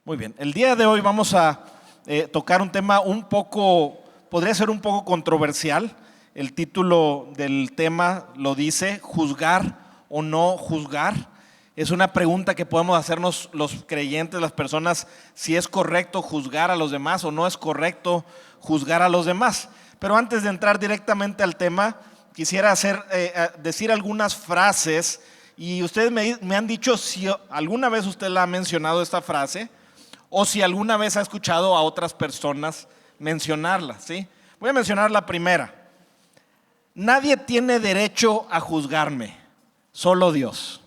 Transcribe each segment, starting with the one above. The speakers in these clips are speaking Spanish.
Muy bien, el día de hoy vamos a tocar un tema podría ser un poco controversial. El título del tema lo dice: juzgar o no juzgar. Es una pregunta que podemos hacernos los creyentes, las personas, si es correcto juzgar a los demás o no es correcto juzgar a los demás. Pero antes de entrar directamente al tema, quisiera decir algunas frases, y ustedes me han dicho si alguna vez usted la ha mencionado esta frase o si alguna vez ha escuchado a otras personas mencionarla, ¿sí? Voy a mencionar la primera. Nadie tiene derecho a juzgarme, solo Dios.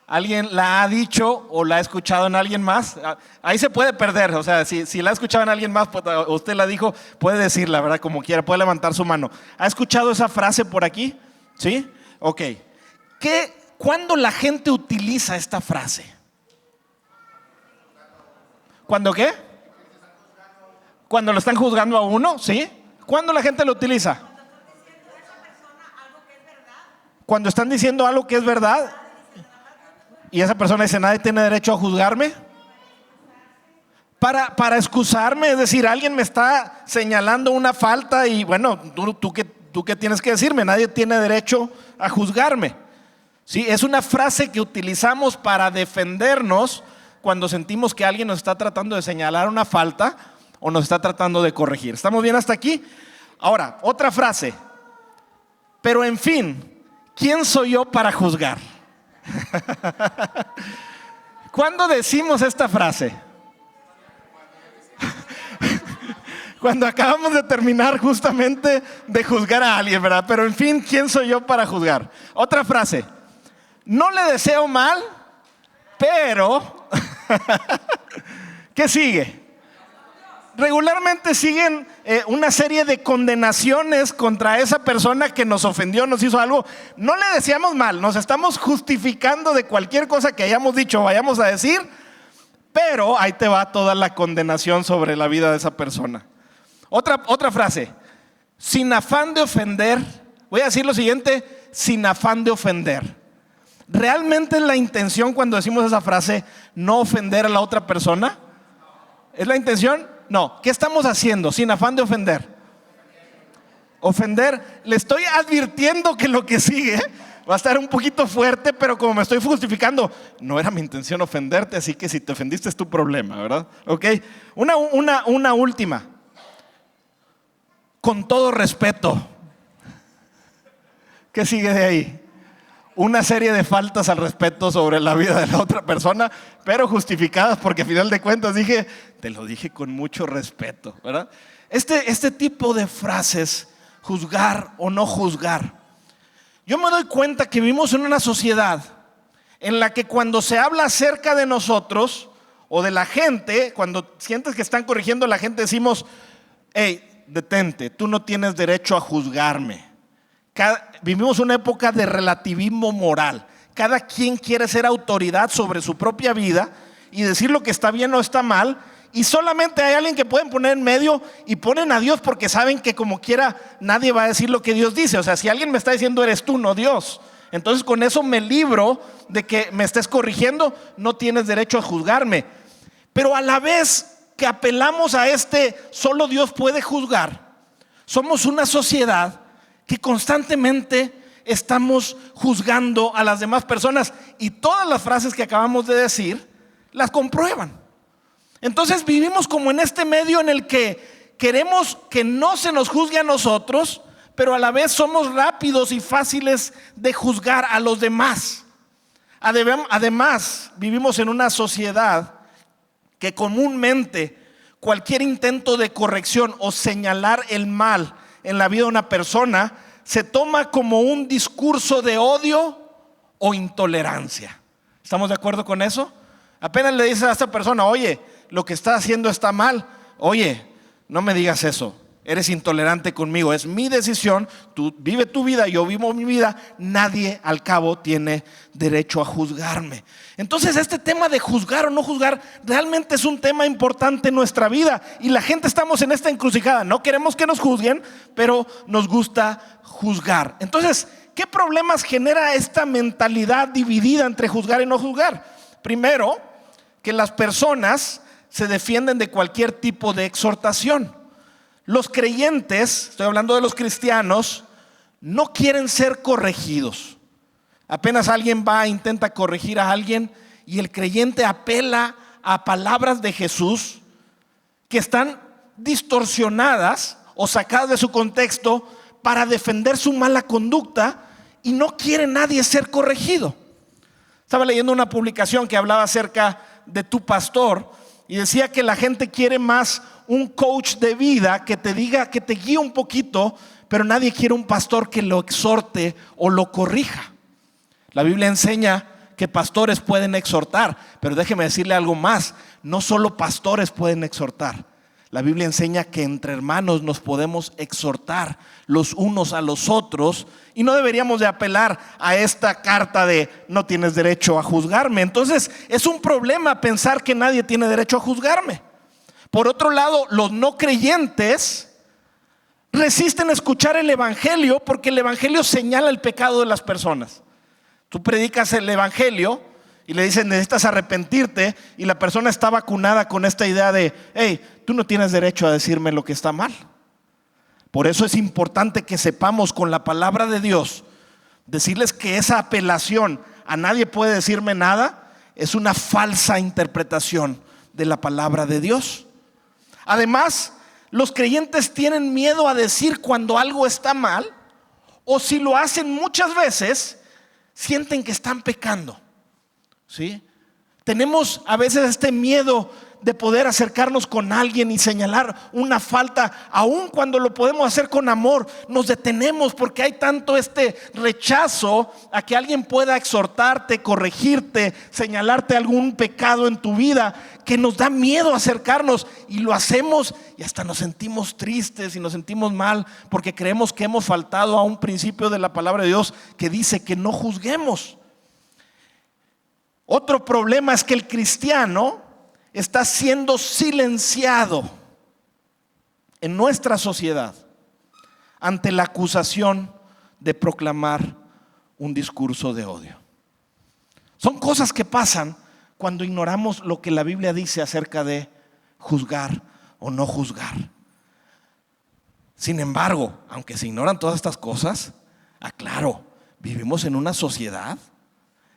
¿Alguien la ha dicho o la ha escuchado en alguien más? Ahí se puede perder, o sea, si la ha escuchado en alguien más, pues, usted la dijo, puede decirla, ¿verdad? Como quiera, puede levantar su mano. ¿Ha escuchado esa frase por aquí? ¿Sí? Ok. ¿Cuándo la gente utiliza esta frase? ¿Cuándo qué? Cuando lo están juzgando a uno, ¿sí? ¿Cuándo la gente lo utiliza? Cuando están diciendo algo que es verdad. Y esa persona dice: nadie tiene derecho a juzgarme. Para excusarme, es decir, alguien me está señalando una falta y bueno, ¿tú qué tienes que decirme? Nadie tiene derecho a juzgarme. Sí, es una frase que utilizamos para defendernos cuando sentimos que alguien nos está tratando de señalar una falta o nos está tratando de corregir. ¿Estamos bien hasta aquí? Ahora, otra frase. Pero en fin, ¿quién soy yo para juzgar? ¿Cuándo decimos esta frase? Cuando acabamos de terminar justamente de juzgar a alguien, ¿verdad? Pero en fin, ¿quién soy yo para juzgar? Otra frase. No le deseo mal, pero ¿qué sigue? Regularmente siguen una serie de condenaciones contra esa persona que nos ofendió, nos hizo algo. No le deseamos mal, nos estamos justificando de cualquier cosa que hayamos dicho o vayamos a decir, pero ahí te va toda la condenación sobre la vida de esa persona. Otra frase: sin afán de ofender. Voy a decir lo siguiente: sin afán de ofender. ¿Realmente es la intención cuando decimos esa frase no ofender a la otra persona? ¿Es la intención? No. ¿Qué estamos haciendo sin afán de ofender? Ofender. Le estoy advirtiendo que lo que sigue va a estar un poquito fuerte, pero como me estoy justificando, no era mi intención ofenderte, así que si te ofendiste es tu problema, ¿verdad? Ok. Una última. Con todo respeto. ¿Qué sigue de ahí? Una serie de faltas al respeto sobre la vida de la otra persona, pero justificadas porque al final de cuentas te lo dije con mucho respeto, ¿verdad? Este tipo de frases, juzgar o no juzgar. Yo me doy cuenta que vivimos en una sociedad en la que cuando se habla acerca de nosotros o de la gente, cuando sientes que están corrigiendo a la gente, decimos: hey, detente, tú no tienes derecho a juzgarme. Vivimos una época de relativismo moral. Cada quien quiere ser autoridad sobre su propia vida y decir lo que está bien o está mal, y solamente hay alguien que pueden poner en medio y ponen a Dios porque saben que como quiera nadie va a decir lo que Dios dice. O sea, si alguien me está diciendo eres tú, no Dios, entonces con eso me libro de que me estés corrigiendo. No tienes derecho a juzgarme. Pero a la vez que apelamos a solo Dios puede juzgar, somos una sociedad que constantemente estamos juzgando a las demás personas, y todas las frases que acabamos de decir las comprueban. Entonces vivimos como en este medio en el que queremos que no se nos juzgue a nosotros, pero a la vez somos rápidos y fáciles de juzgar a los demás. Además, vivimos en una sociedad que comúnmente cualquier intento de corrección o señalar el mal en la vida de una persona se toma como un discurso de odio o intolerancia. ¿Estamos de acuerdo con eso? Apenas le dices a esta persona: oye, lo que estás haciendo está mal. Oye, no me digas eso, eres intolerante conmigo, es mi decisión, tú vive tu vida, yo vivo mi vida, nadie al cabo tiene derecho a juzgarme. Entonces este tema de juzgar o no juzgar realmente es un tema importante en nuestra vida, y la gente estamos en esta encrucijada. No queremos que nos juzguen, pero nos gusta juzgar. Entonces, ¿qué problemas genera esta mentalidad dividida entre juzgar y no juzgar? Primero, que las personas se defienden de cualquier tipo de exhortación. Los creyentes, estoy hablando de los cristianos, no quieren ser corregidos. Apenas alguien va e intenta corregir a alguien y el creyente apela a palabras de Jesús que están distorsionadas o sacadas de su contexto para defender su mala conducta, y no quiere nadie ser corregido. Estaba leyendo una publicación que hablaba acerca de tu pastor y decía que la gente quiere más un coach de vida que te diga, que te guíe un poquito, pero nadie quiere un pastor que lo exhorte o lo corrija. La Biblia enseña que pastores pueden exhortar, pero déjeme decirle algo más: no solo pastores pueden exhortar. La Biblia enseña que entre hermanos nos podemos exhortar los unos a los otros, y no deberíamos de apelar a esta carta de no tienes derecho a juzgarme. Entonces es un problema pensar que nadie tiene derecho a juzgarme. Por otro lado, los no creyentes resisten escuchar el evangelio porque el evangelio señala el pecado de las personas. Tú predicas el evangelio y le dices necesitas arrepentirte, y la persona está vacunada con esta idea de hey, tú no tienes derecho a decirme lo que está mal. Por eso es importante que sepamos con la palabra de Dios decirles que esa apelación a nadie puede decirme nada es una falsa interpretación de la palabra de Dios. Además, los creyentes tienen miedo a decir cuando algo está mal, o si lo hacen muchas veces sienten que están pecando. ¿Sí? Tenemos a veces este miedo de poder acercarnos con alguien y señalar una falta, aun cuando lo podemos hacer con amor. Nos detenemos porque hay tanto este rechazo a que alguien pueda exhortarte, corregirte, señalarte algún pecado en tu vida, que nos da miedo acercarnos, y lo hacemos y hasta nos sentimos tristes y nos sentimos mal porque creemos que hemos faltado a un principio de la palabra de Dios que dice que no juzguemos. Otro problema es que el cristiano está siendo silenciado en nuestra sociedad ante la acusación de proclamar un discurso de odio. Son cosas que pasan cuando ignoramos lo que la Biblia dice acerca de juzgar o no juzgar. Sin embargo, aunque se ignoran todas estas cosas, aclaro, vivimos en una sociedad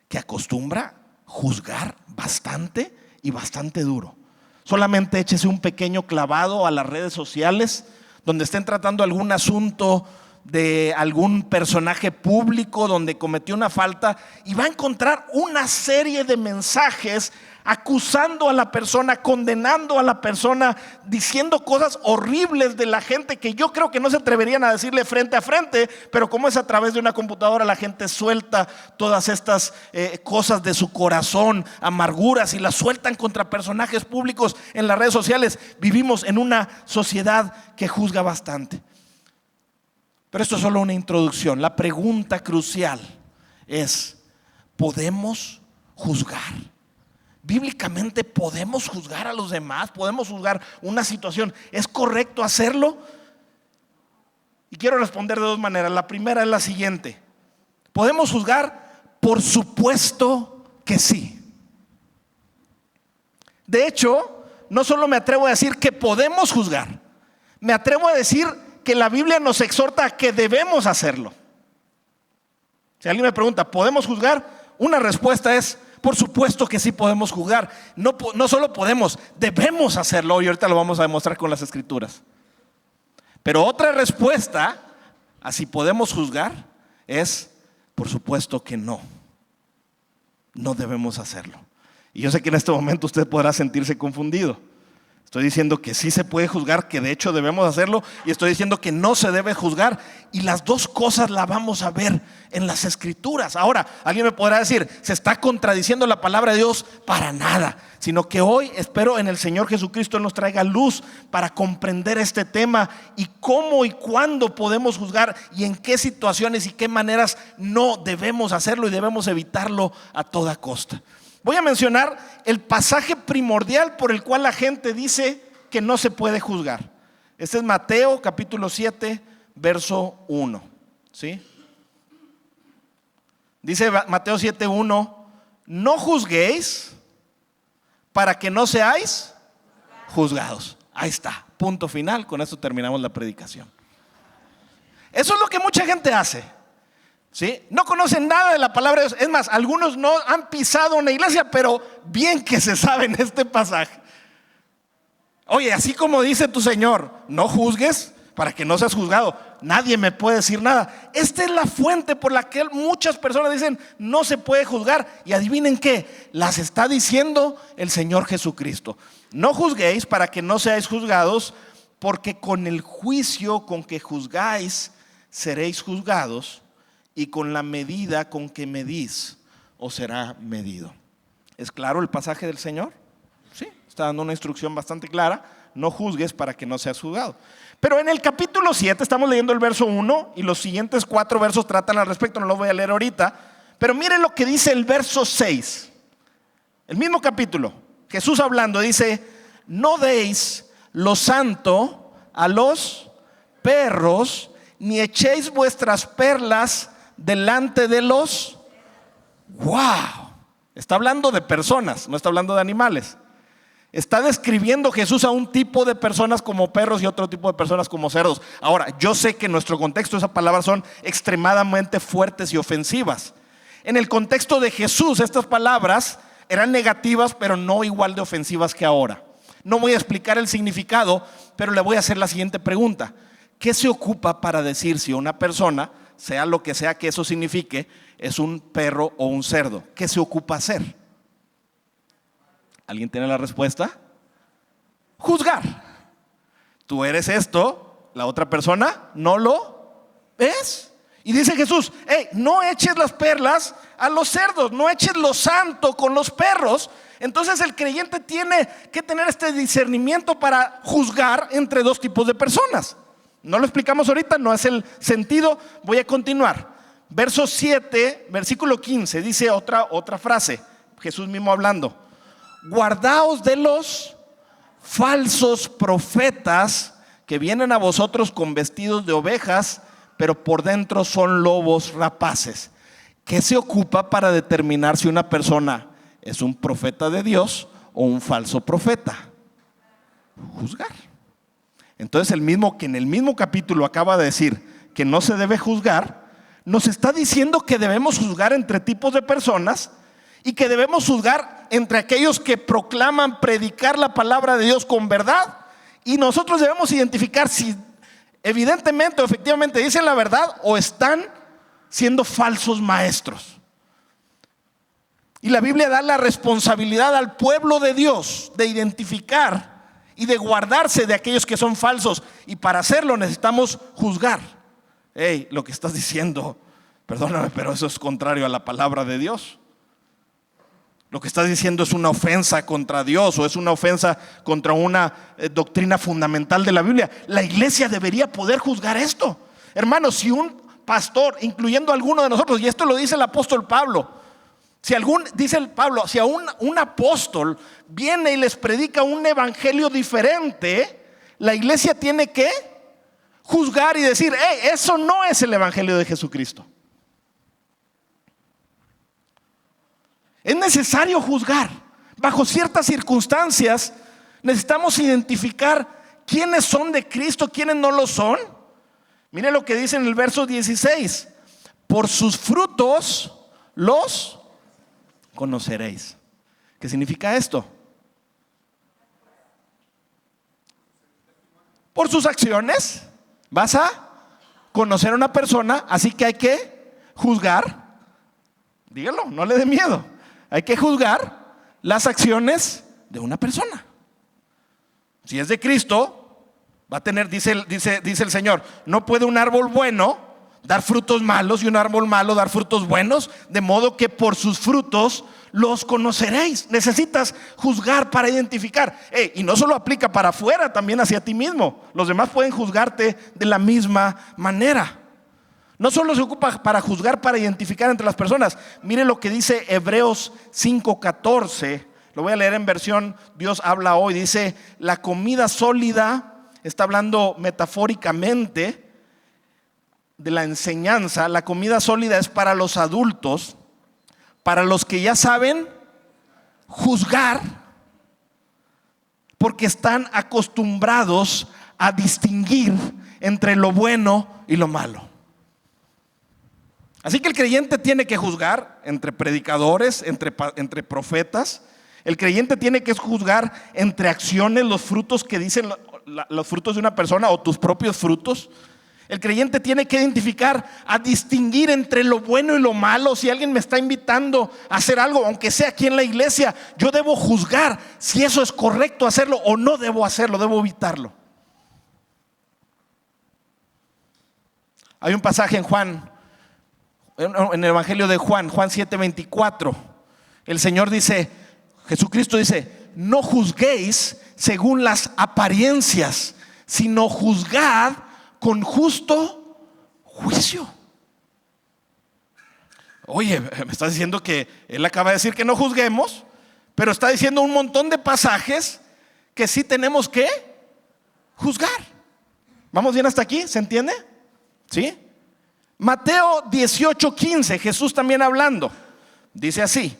que acostumbra juzgar bastante y bastante duro. Solamente échese un pequeño clavado a las redes sociales donde estén tratando algún asunto de algún personaje público donde cometió una falta, y va a encontrar una serie de mensajes acusando a la persona, condenando a la persona, diciendo cosas horribles de la gente que yo creo que no se atreverían a decirle frente a frente, pero como es a través de una computadora, la gente suelta todas estas cosas de su corazón, amarguras, y las sueltan contra personajes públicos en las redes sociales. Vivimos en una sociedad que juzga bastante. Pero esto es solo una introducción. La pregunta crucial es: ¿podemos juzgar? Bíblicamente, ¿podemos juzgar a los demás? ¿Podemos juzgar una situación? ¿Es correcto hacerlo? Y quiero responder de dos maneras. La primera es la siguiente: ¿podemos juzgar? Por supuesto que sí. De hecho, no solo me atrevo a decir que podemos juzgar, me atrevo a decir que la Biblia nos exhorta a que debemos hacerlo. Si alguien me pregunta, ¿podemos juzgar? Una respuesta es: por supuesto que sí podemos juzgar. No solo podemos, debemos hacerlo, y ahorita lo vamos a demostrar con las escrituras. Pero otra respuesta a si podemos juzgar es: por supuesto que no debemos hacerlo. Y yo sé que en este momento usted podrá sentirse confundido. Estoy diciendo que sí se puede juzgar, que de hecho debemos hacerlo, y estoy diciendo que no se debe juzgar, y las dos cosas las vamos a ver en las escrituras. Ahora, alguien me podrá decir, ¿se está contradiciendo la palabra de Dios? Para nada, sino que hoy espero en el Señor Jesucristo nos traiga luz para comprender este tema y cómo y cuándo podemos juzgar, y en qué situaciones y qué maneras no debemos hacerlo y debemos evitarlo a toda costa. Voy a mencionar el pasaje primordial por el cual la gente dice que no se puede juzgar. Este es Mateo capítulo 7, verso 1. ¿Sí? Dice Mateo 7:1: no juzguéis para que no seáis juzgados. Ahí está, punto final. Con esto terminamos la predicación. Eso es lo que mucha gente hace, ¿sí? No conocen nada de la palabra de Dios. Es más, algunos no han pisado una iglesia, pero bien que se saben este pasaje. Oye, así como dice tu Señor, no juzgues para que no seas juzgado. Nadie me puede decir nada. Esta es la fuente por la que muchas personas dicen no se puede juzgar. Y adivinen qué, las está diciendo el Señor Jesucristo. No juzguéis para que no seáis juzgados, porque con el juicio con que juzgáis seréis juzgados, y con la medida con que medís os será medido. ¿Es claro el pasaje del Señor? Sí, está dando una instrucción bastante clara. No juzgues para que no seas juzgado. Pero en el capítulo 7, estamos leyendo el verso 1 y los siguientes 4 versos tratan al respecto. No los voy a leer ahorita, pero miren lo que dice el verso 6. El mismo capítulo, Jesús hablando, dice: no deis lo santo a los perros, ni echéis vuestras perlas delante de los... ¡Wow! Está hablando de personas, no está hablando de animales. Está describiendo Jesús a un tipo de personas como perros y otro tipo de personas como cerdos. Ahora, yo sé que en nuestro contexto esas palabras son extremadamente fuertes y ofensivas. En el contexto de Jesús, estas palabras eran negativas, pero no igual de ofensivas que ahora. No voy a explicar el significado, pero le voy a hacer la siguiente pregunta: ¿qué se ocupa para decir si una persona, sea lo que sea que eso signifique, es un perro o un cerdo? ¿Qué se ocupa hacer? ¿Alguien tiene la respuesta? Juzgar. Tú eres esto, la otra persona no lo es. Y dice Jesús: hey, no eches las perlas a los cerdos, no eches lo santo con los perros. Entonces el creyente tiene que tener este discernimiento para juzgar entre dos tipos de personas. No lo explicamos ahorita, no es el sentido. Voy a continuar. Verso 7, versículo 15, dice otra frase, Jesús mismo hablando: guardaos de los falsos profetas que vienen a vosotros con vestidos de ovejas, pero por dentro son lobos rapaces. ¿Qué se ocupa para determinar si una persona es un profeta de Dios o un falso profeta? Juzgar. Entonces el mismo que en el mismo capítulo acaba de decir que no se debe juzgar, nos está diciendo que debemos juzgar entre tipos de personas y que debemos juzgar entre aquellos que proclaman predicar la palabra de Dios con verdad, y nosotros debemos identificar si evidentemente o efectivamente dicen la verdad o están siendo falsos maestros. Y la Biblia da la responsabilidad al pueblo de Dios de identificar y de guardarse de aquellos que son falsos, y para hacerlo necesitamos juzgar. Hey, lo que estás diciendo, perdóname, pero eso es contrario a la palabra de Dios. Lo que estás diciendo es una ofensa contra Dios, o es una ofensa contra una doctrina fundamental de la Biblia. La iglesia debería poder juzgar esto. Hermanos, si un pastor, incluyendo a alguno de nosotros, y esto lo dice el apóstol Pablo, si a un apóstol viene y les predica un evangelio diferente, la iglesia tiene que juzgar y decir: hey, eso no es el evangelio de Jesucristo. Es necesario juzgar. Bajo ciertas circunstancias necesitamos identificar quiénes son de Cristo, quiénes no lo son. Mire lo que dice en el verso 16: por sus frutos los conoceréis. ¿Qué significa esto? Por sus acciones vas a conocer a una persona, así que hay que juzgar. Dígalo, no le dé miedo. Hay que juzgar las acciones de una persona. Si es de Cristo, va a tener, dice el Señor, no puede un árbol bueno dar frutos malos y un árbol malo dar frutos buenos, de modo que por sus frutos los conoceréis. Necesitas juzgar para identificar. Y no solo aplica para afuera, también hacia ti mismo. Los demás pueden juzgarte de la misma manera. No solo se ocupa para juzgar, para identificar entre las personas. Mire lo que dice Hebreos 5:14. Lo voy a leer en versión Dios habla hoy. Dice: la comida sólida, está hablando metafóricamente de la enseñanza. La comida sólida es para los adultos, para los que ya saben juzgar, porque están acostumbrados a distinguir entre lo bueno y lo malo. Así que el creyente tiene que juzgar entre predicadores, entre profetas. El creyente tiene que juzgar entre acciones, los frutos que dicen los frutos de una persona o tus propios frutos. El creyente tiene que identificar, a distinguir entre lo bueno y lo malo. Si alguien me está invitando a hacer algo, aunque sea aquí en la iglesia, yo debo juzgar si eso es correcto hacerlo o no debo hacerlo, debo evitarlo. Hay un pasaje en el Evangelio de Juan 7:24. El Señor dice, Jesucristo dice: no juzguéis según las apariencias, sino juzgad con justo juicio. Oye, me estás diciendo que Él acaba de decir que no juzguemos, pero está diciendo un montón de pasajes que sí tenemos que juzgar. ¿Vamos bien hasta aquí? ¿Se entiende? ¿Sí? Mateo 18:15, Jesús también hablando, dice así: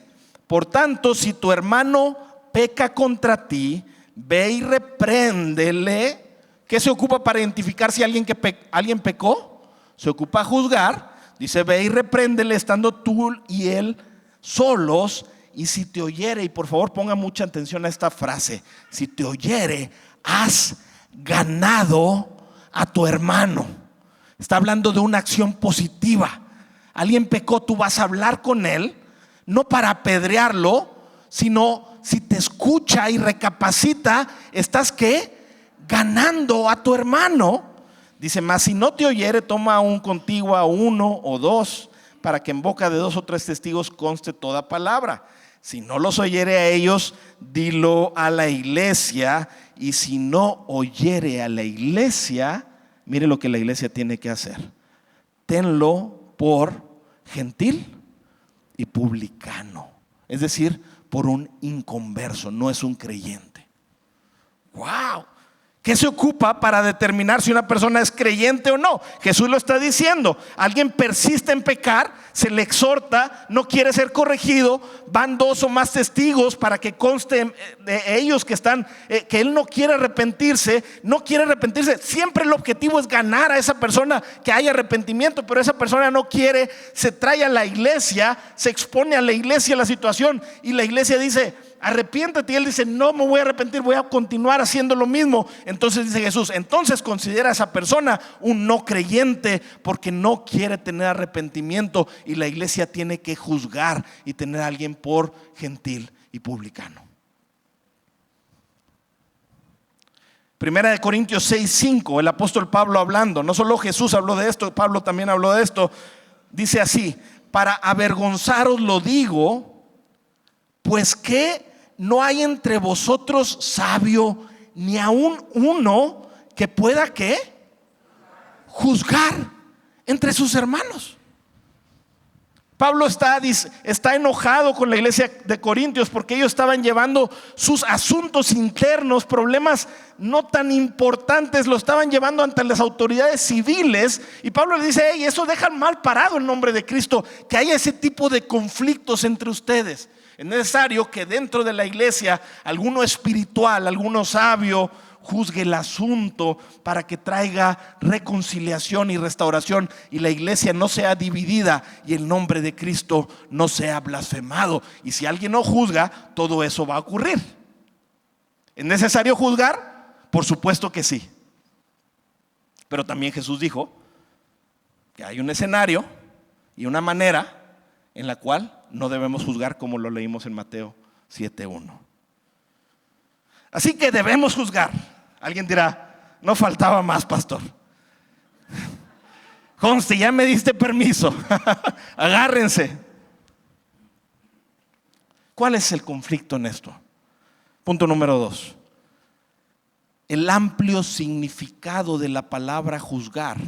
por tanto, si tu hermano peca contra ti, ve y repréndele. ¿Qué se ocupa para identificar si alguien pecó? Se ocupa juzgar. Dice: ve y repréndele estando tú y él solos, y si te oyere, y por favor ponga mucha atención a esta frase, si te oyere, has ganado a tu hermano. Está hablando de una acción positiva. Alguien pecó, tú vas a hablar con él, no para apedrearlo, sino si te escucha y recapacita, estás ¿qué? Ganando a tu hermano. Dice: mas si no te oyere, toma aún contigo a uno o dos, para que en boca de 2 o 3 testigos conste toda palabra. Si no los oyere a ellos, dilo a la iglesia. Y si no oyere a la iglesia, mire lo que la iglesia tiene que hacer: tenlo por gentil y publicano. Es decir, por un inconverso, no es un creyente. ¡Wow! ¿Qué se ocupa para determinar si una persona es creyente o no? Jesús lo está diciendo. Alguien persiste en pecar, se le exhorta, no quiere ser corregido, van 2 o más testigos para que conste de ellos que él no quiere arrepentirse. Siempre el objetivo es ganar a esa persona, que haya arrepentimiento, pero esa persona no quiere, se trae a la iglesia, se expone a la iglesia la situación, y la iglesia dice: arrepiéntate, y él dice: no me voy a arrepentir, voy a continuar haciendo lo mismo. Entonces dice Jesús: entonces considera a esa persona un no creyente, porque no quiere tener arrepentimiento, y la iglesia tiene que juzgar y tener a alguien por gentil y publicano. Primera de Corintios 6:5, el apóstol Pablo hablando, no solo Jesús habló de esto, Pablo también habló de esto. Dice así: para avergonzaros lo digo, pues que no hay entre vosotros sabio, ni aun uno que pueda ¿qué? Juzgar entre sus hermanos. Pablo está enojado con la iglesia de Corintios porque ellos estaban llevando sus asuntos internos, problemas no tan importantes, lo estaban llevando ante las autoridades civiles. Y Pablo le dice: hey, eso dejan mal parado en nombre de Cristo, que haya ese tipo de conflictos entre ustedes. Es necesario que dentro de la iglesia alguno espiritual, alguno sabio, juzgue el asunto para que traiga reconciliación y restauración, y la iglesia no sea dividida y el nombre de Cristo no sea blasfemado. Y si alguien no juzga, todo eso va a ocurrir. ¿Es necesario juzgar? Por supuesto que sí. Pero también Jesús dijo que hay un escenario y una manera en la cual no debemos juzgar, como lo leímos en Mateo 7:1. Así que debemos juzgar. Alguien dirá: no faltaba más, pastor. Conste, ya me diste permiso. Agárrense. ¿Cuál es el conflicto en esto? Punto número 2. El amplio significado de la palabra juzgar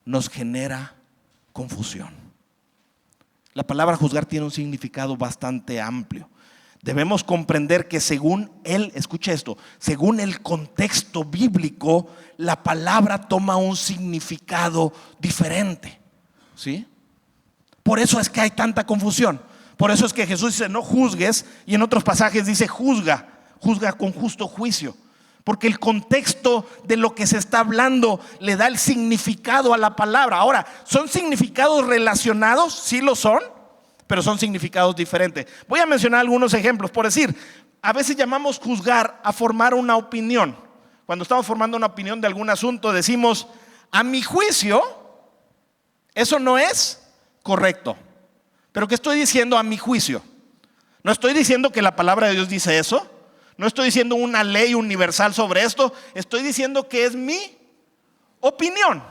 nos genera confusión. La palabra juzgar tiene un significado bastante amplio. Debemos comprender que según escucha esto, según el contexto bíblico, la palabra toma un significado diferente. ¿Sí? Por eso es que hay tanta confusión. Por eso es que Jesús dice: no juzgues, y en otros pasajes dice: juzga. juzga con justo juicio. Porque el contexto de lo que se está hablando le da el significado a la palabra. Ahora, ¿son significados relacionados? Sí lo son, pero son significados diferentes. Voy a mencionar algunos ejemplos. Por decir, a veces llamamos juzgar a formar una opinión. Cuando estamos formando una opinión de algún asunto, decimos, a mi juicio, eso no es correcto. ¿Pero qué estoy diciendo a mi juicio? No estoy diciendo que la palabra de Dios dice eso. No estoy diciendo una ley universal sobre esto. Estoy diciendo que es mi opinión.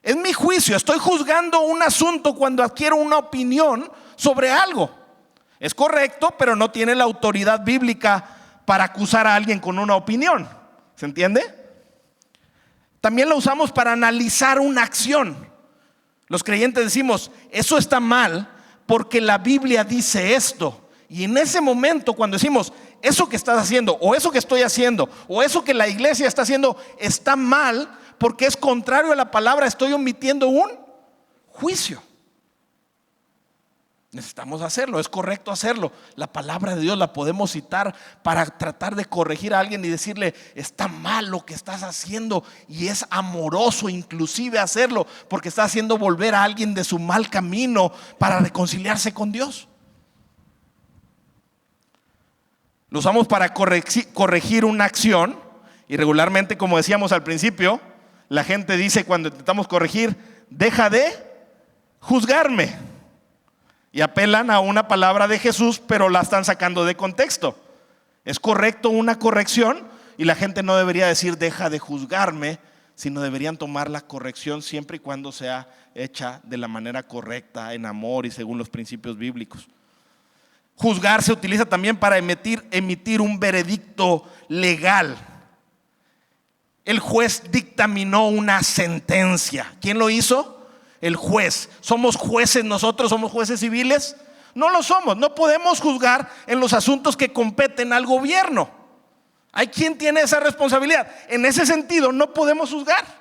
Es mi juicio. Estoy juzgando un asunto cuando adquiero una opinión sobre algo. Es correcto, pero no tiene la autoridad bíblica para acusar a alguien con una opinión. ¿Se entiende? También lo usamos para analizar una acción. Los creyentes decimos, eso está mal porque la Biblia dice esto. Y en ese momento, cuando decimos, eso que estás haciendo, o eso que estoy haciendo, o eso que la iglesia está haciendo, está mal porque es contrario a la palabra, estoy omitiendo un juicio. Necesitamos hacerlo, es correcto hacerlo. La palabra de Dios la podemos citar para tratar de corregir a alguien y decirle, está mal lo que estás haciendo, y es amoroso inclusive hacerlo, porque está haciendo volver a alguien de su mal camino para reconciliarse con Dios. Lo usamos para corregir una acción, y regularmente, como decíamos al principio, la gente dice cuando intentamos corregir, deja de juzgarme, y apelan a una palabra de Jesús, pero la están sacando de contexto. Es correcto una corrección, y la gente no debería decir deja de juzgarme, sino deberían tomar la corrección siempre y cuando sea hecha de la manera correcta, en amor y según los principios bíblicos. Juzgar se utiliza también para emitir un veredicto legal. El juez dictaminó una sentencia. ¿Quién lo hizo? El juez. ¿Somos jueces nosotros? ¿Somos jueces civiles? No lo somos. No podemos juzgar en los asuntos que competen al gobierno. Hay quien tiene esa responsabilidad. En ese sentido, no podemos juzgar.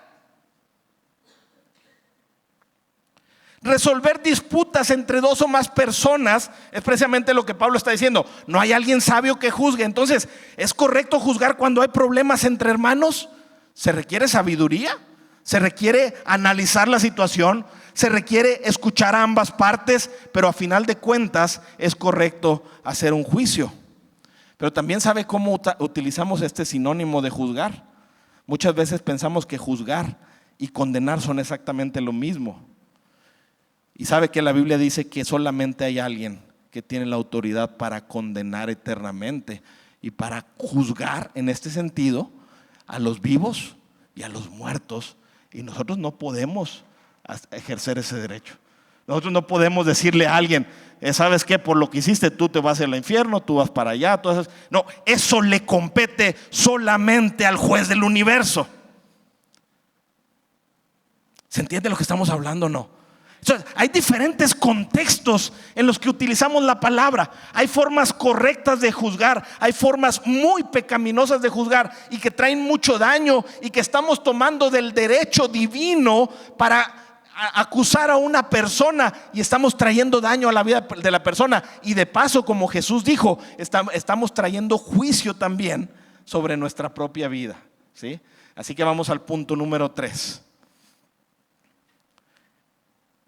Resolver disputas entre dos o más personas es precisamente lo que Pablo está diciendo. No hay alguien sabio que juzgue. Entonces, ¿es correcto juzgar cuando hay problemas entre hermanos? Se requiere sabiduría, se requiere analizar la situación, se requiere escuchar a ambas partes, pero a final de cuentas es correcto hacer un juicio. Pero también sabe cómo utilizamos este sinónimo de juzgar. Muchas veces pensamos que juzgar y condenar son exactamente lo mismo. Y sabe que la Biblia dice que solamente hay alguien que tiene la autoridad para condenar eternamente y para juzgar en este sentido a los vivos y a los muertos. Y nosotros no podemos ejercer ese derecho. Nosotros no podemos decirle a alguien, ¿sabes qué? Por lo que hiciste tú te vas al infierno, tú vas para allá. No, eso le compete solamente al juez del universo. ¿Se entiende lo que estamos hablando o no? Entonces, hay diferentes contextos en los que utilizamos la palabra. Hay formas correctas de juzgar, hay formas muy pecaminosas de juzgar y que traen mucho daño y que estamos tomando del derecho divino para acusar a una persona y estamos trayendo daño a la vida de la persona. Y de paso, como Jesús dijo, estamos trayendo juicio también sobre nuestra propia vida, ¿sí? Así que vamos al punto número 3.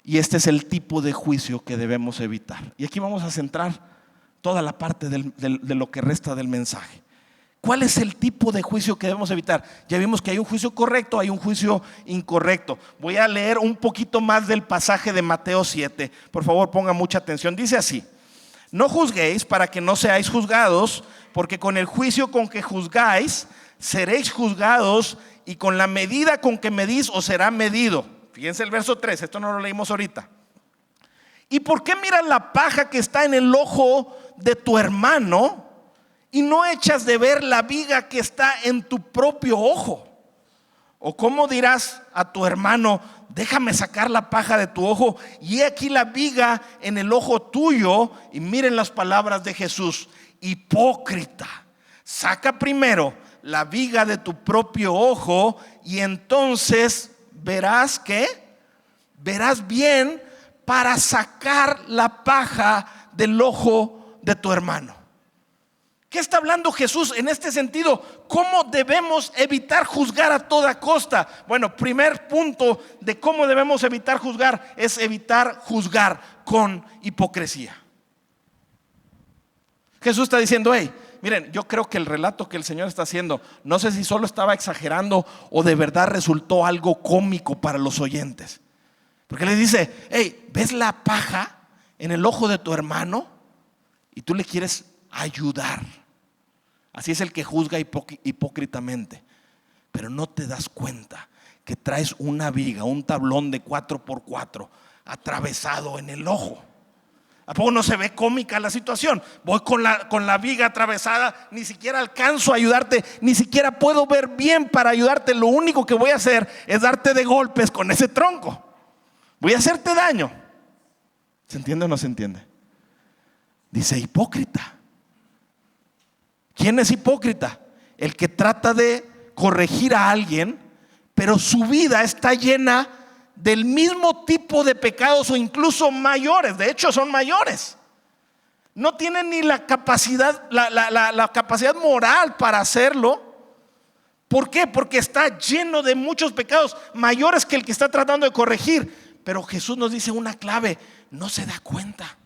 Y este es el tipo de juicio que debemos evitar. Y aquí vamos a centrar toda la parte de lo que resta del mensaje. ¿Cuál es el tipo de juicio que debemos evitar? Ya vimos que hay un juicio correcto, hay un juicio incorrecto. Voy a leer un poquito más del pasaje de Mateo 7. Por favor, ponga mucha atención. Dice así: no juzguéis para que no seáis juzgados, porque con el juicio con que juzgáis seréis juzgados, y con la medida con que medís os será medido. Fíjense el verso 3, esto no lo leímos ahorita. ¿Y por qué miras la paja que está en el ojo de tu hermano y no echas de ver la viga que está en tu propio ojo? ¿O cómo dirás a tu hermano, déjame sacar la paja de tu ojo, y he aquí la viga en el ojo tuyo? Y miren las palabras de Jesús: hipócrita, saca primero la viga de tu propio ojo, y entonces verás bien para sacar la paja del ojo de tu hermano. ¿Qué está hablando Jesús en este sentido? ¿Cómo debemos evitar juzgar a toda costa? Bueno, primer punto de cómo debemos evitar juzgar es evitar juzgar con hipocresía. Jesús está diciendo, hey, miren, yo creo que el relato que el Señor está haciendo, no sé si solo estaba exagerando o de verdad resultó algo cómico para los oyentes. Porque les dice, hey, ¿ves la paja en el ojo de tu hermano? Y tú le quieres ayudar. Así es el que juzga hipócritamente. Pero no te das cuenta que traes una viga, un tablón de 4x4 atravesado en el ojo. ¿A poco no se ve cómica la situación? Voy con la viga atravesada, ni siquiera alcanzo a ayudarte, ni siquiera puedo ver bien para ayudarte. Lo único que voy a hacer es darte de golpes con ese tronco. Voy a hacerte daño. ¿Se entiende o no se entiende? Dice hipócrita. ¿Quién es hipócrita? El que trata de corregir a alguien, pero su vida está llena del mismo tipo de pecados o incluso mayores. De hecho son mayores. No tienen ni la capacidad, la capacidad moral para hacerlo. ¿Por qué? Porque está lleno de muchos pecados mayores que el que está tratando de corregir. Pero Jesús nos dice una clave: no se da cuenta.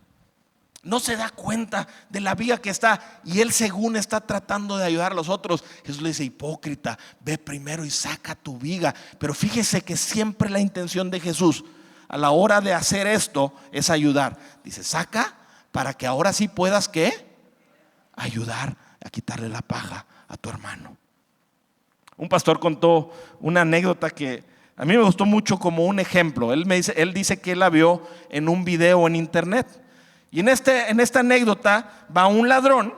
No se da cuenta de la viga que está, y él según está tratando de ayudar a los otros. Jesús le dice, hipócrita, ve primero y saca tu viga. Pero fíjese que siempre la intención de Jesús a la hora de hacer esto es ayudar. Dice, saca para que ahora sí puedas, ¿qué? Ayudar a quitarle la paja a tu hermano. Un pastor contó una anécdota que a mí me gustó mucho como un ejemplo. Él dice que él la vio en un video en internet. Y en esta anécdota va un ladrón,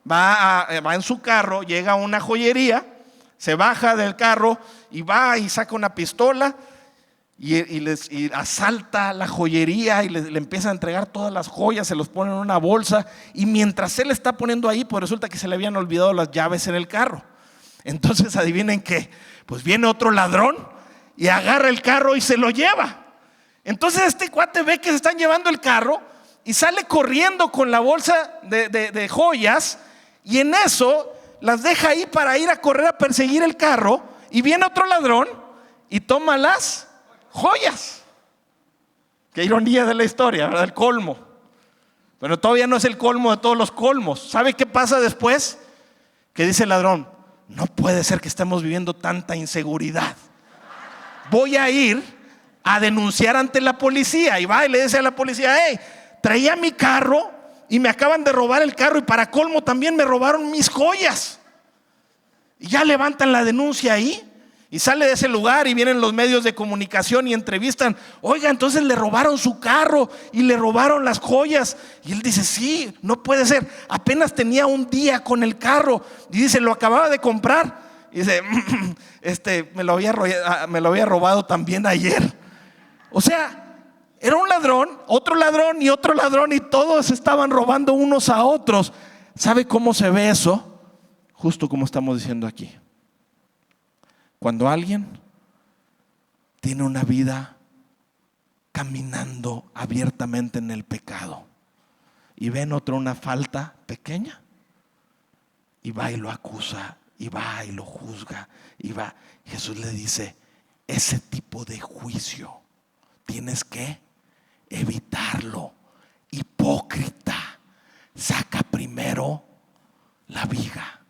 va en su carro, llega a una joyería, se baja del carro y va y saca una pistola y asalta la joyería y le empieza a entregar todas las joyas, se los pone en una bolsa, y mientras él está poniendo ahí, pues resulta que se le habían olvidado las llaves en el carro. Entonces adivinen qué, pues viene otro ladrón y agarra el carro y se lo lleva. Entonces este cuate ve que se están llevando el carro y sale corriendo con la bolsa de joyas, y en eso las deja ahí para ir a correr a perseguir el carro, y viene otro ladrón y toma las joyas. Qué ironía de la historia, ¿verdad? El colmo. Pero todavía no es el colmo de todos los colmos. ¿Sabe qué pasa después? Que dice el ladrón, no puede ser que estemos viviendo tanta inseguridad. Voy a ir a denunciar ante la policía. Y va y le dice a la policía, hey, traía mi carro y me acaban de robar el carro, y para colmo también me robaron mis joyas. Y ya levantan la denuncia ahí, y sale de ese lugar y vienen los medios de comunicación y entrevistan, oiga, entonces le robaron su carro y le robaron las joyas. Y él dice, sí, no puede ser, apenas tenía un día con el carro. Y dice, lo acababa de comprar. Y dice, me lo había robado también ayer. O sea, era un ladrón, otro ladrón y otro ladrón, y todos estaban robando unos a otros. ¿Sabe cómo se ve eso? Justo como estamos diciendo aquí. Cuando alguien tiene una vida caminando abiertamente en el pecado y ve en otro una falta pequeña, y va y lo acusa, y va y lo juzga, y va. Jesús le dice, ese tipo de juicio tienes que evitarlo. Hipócrita, saca primero la viga.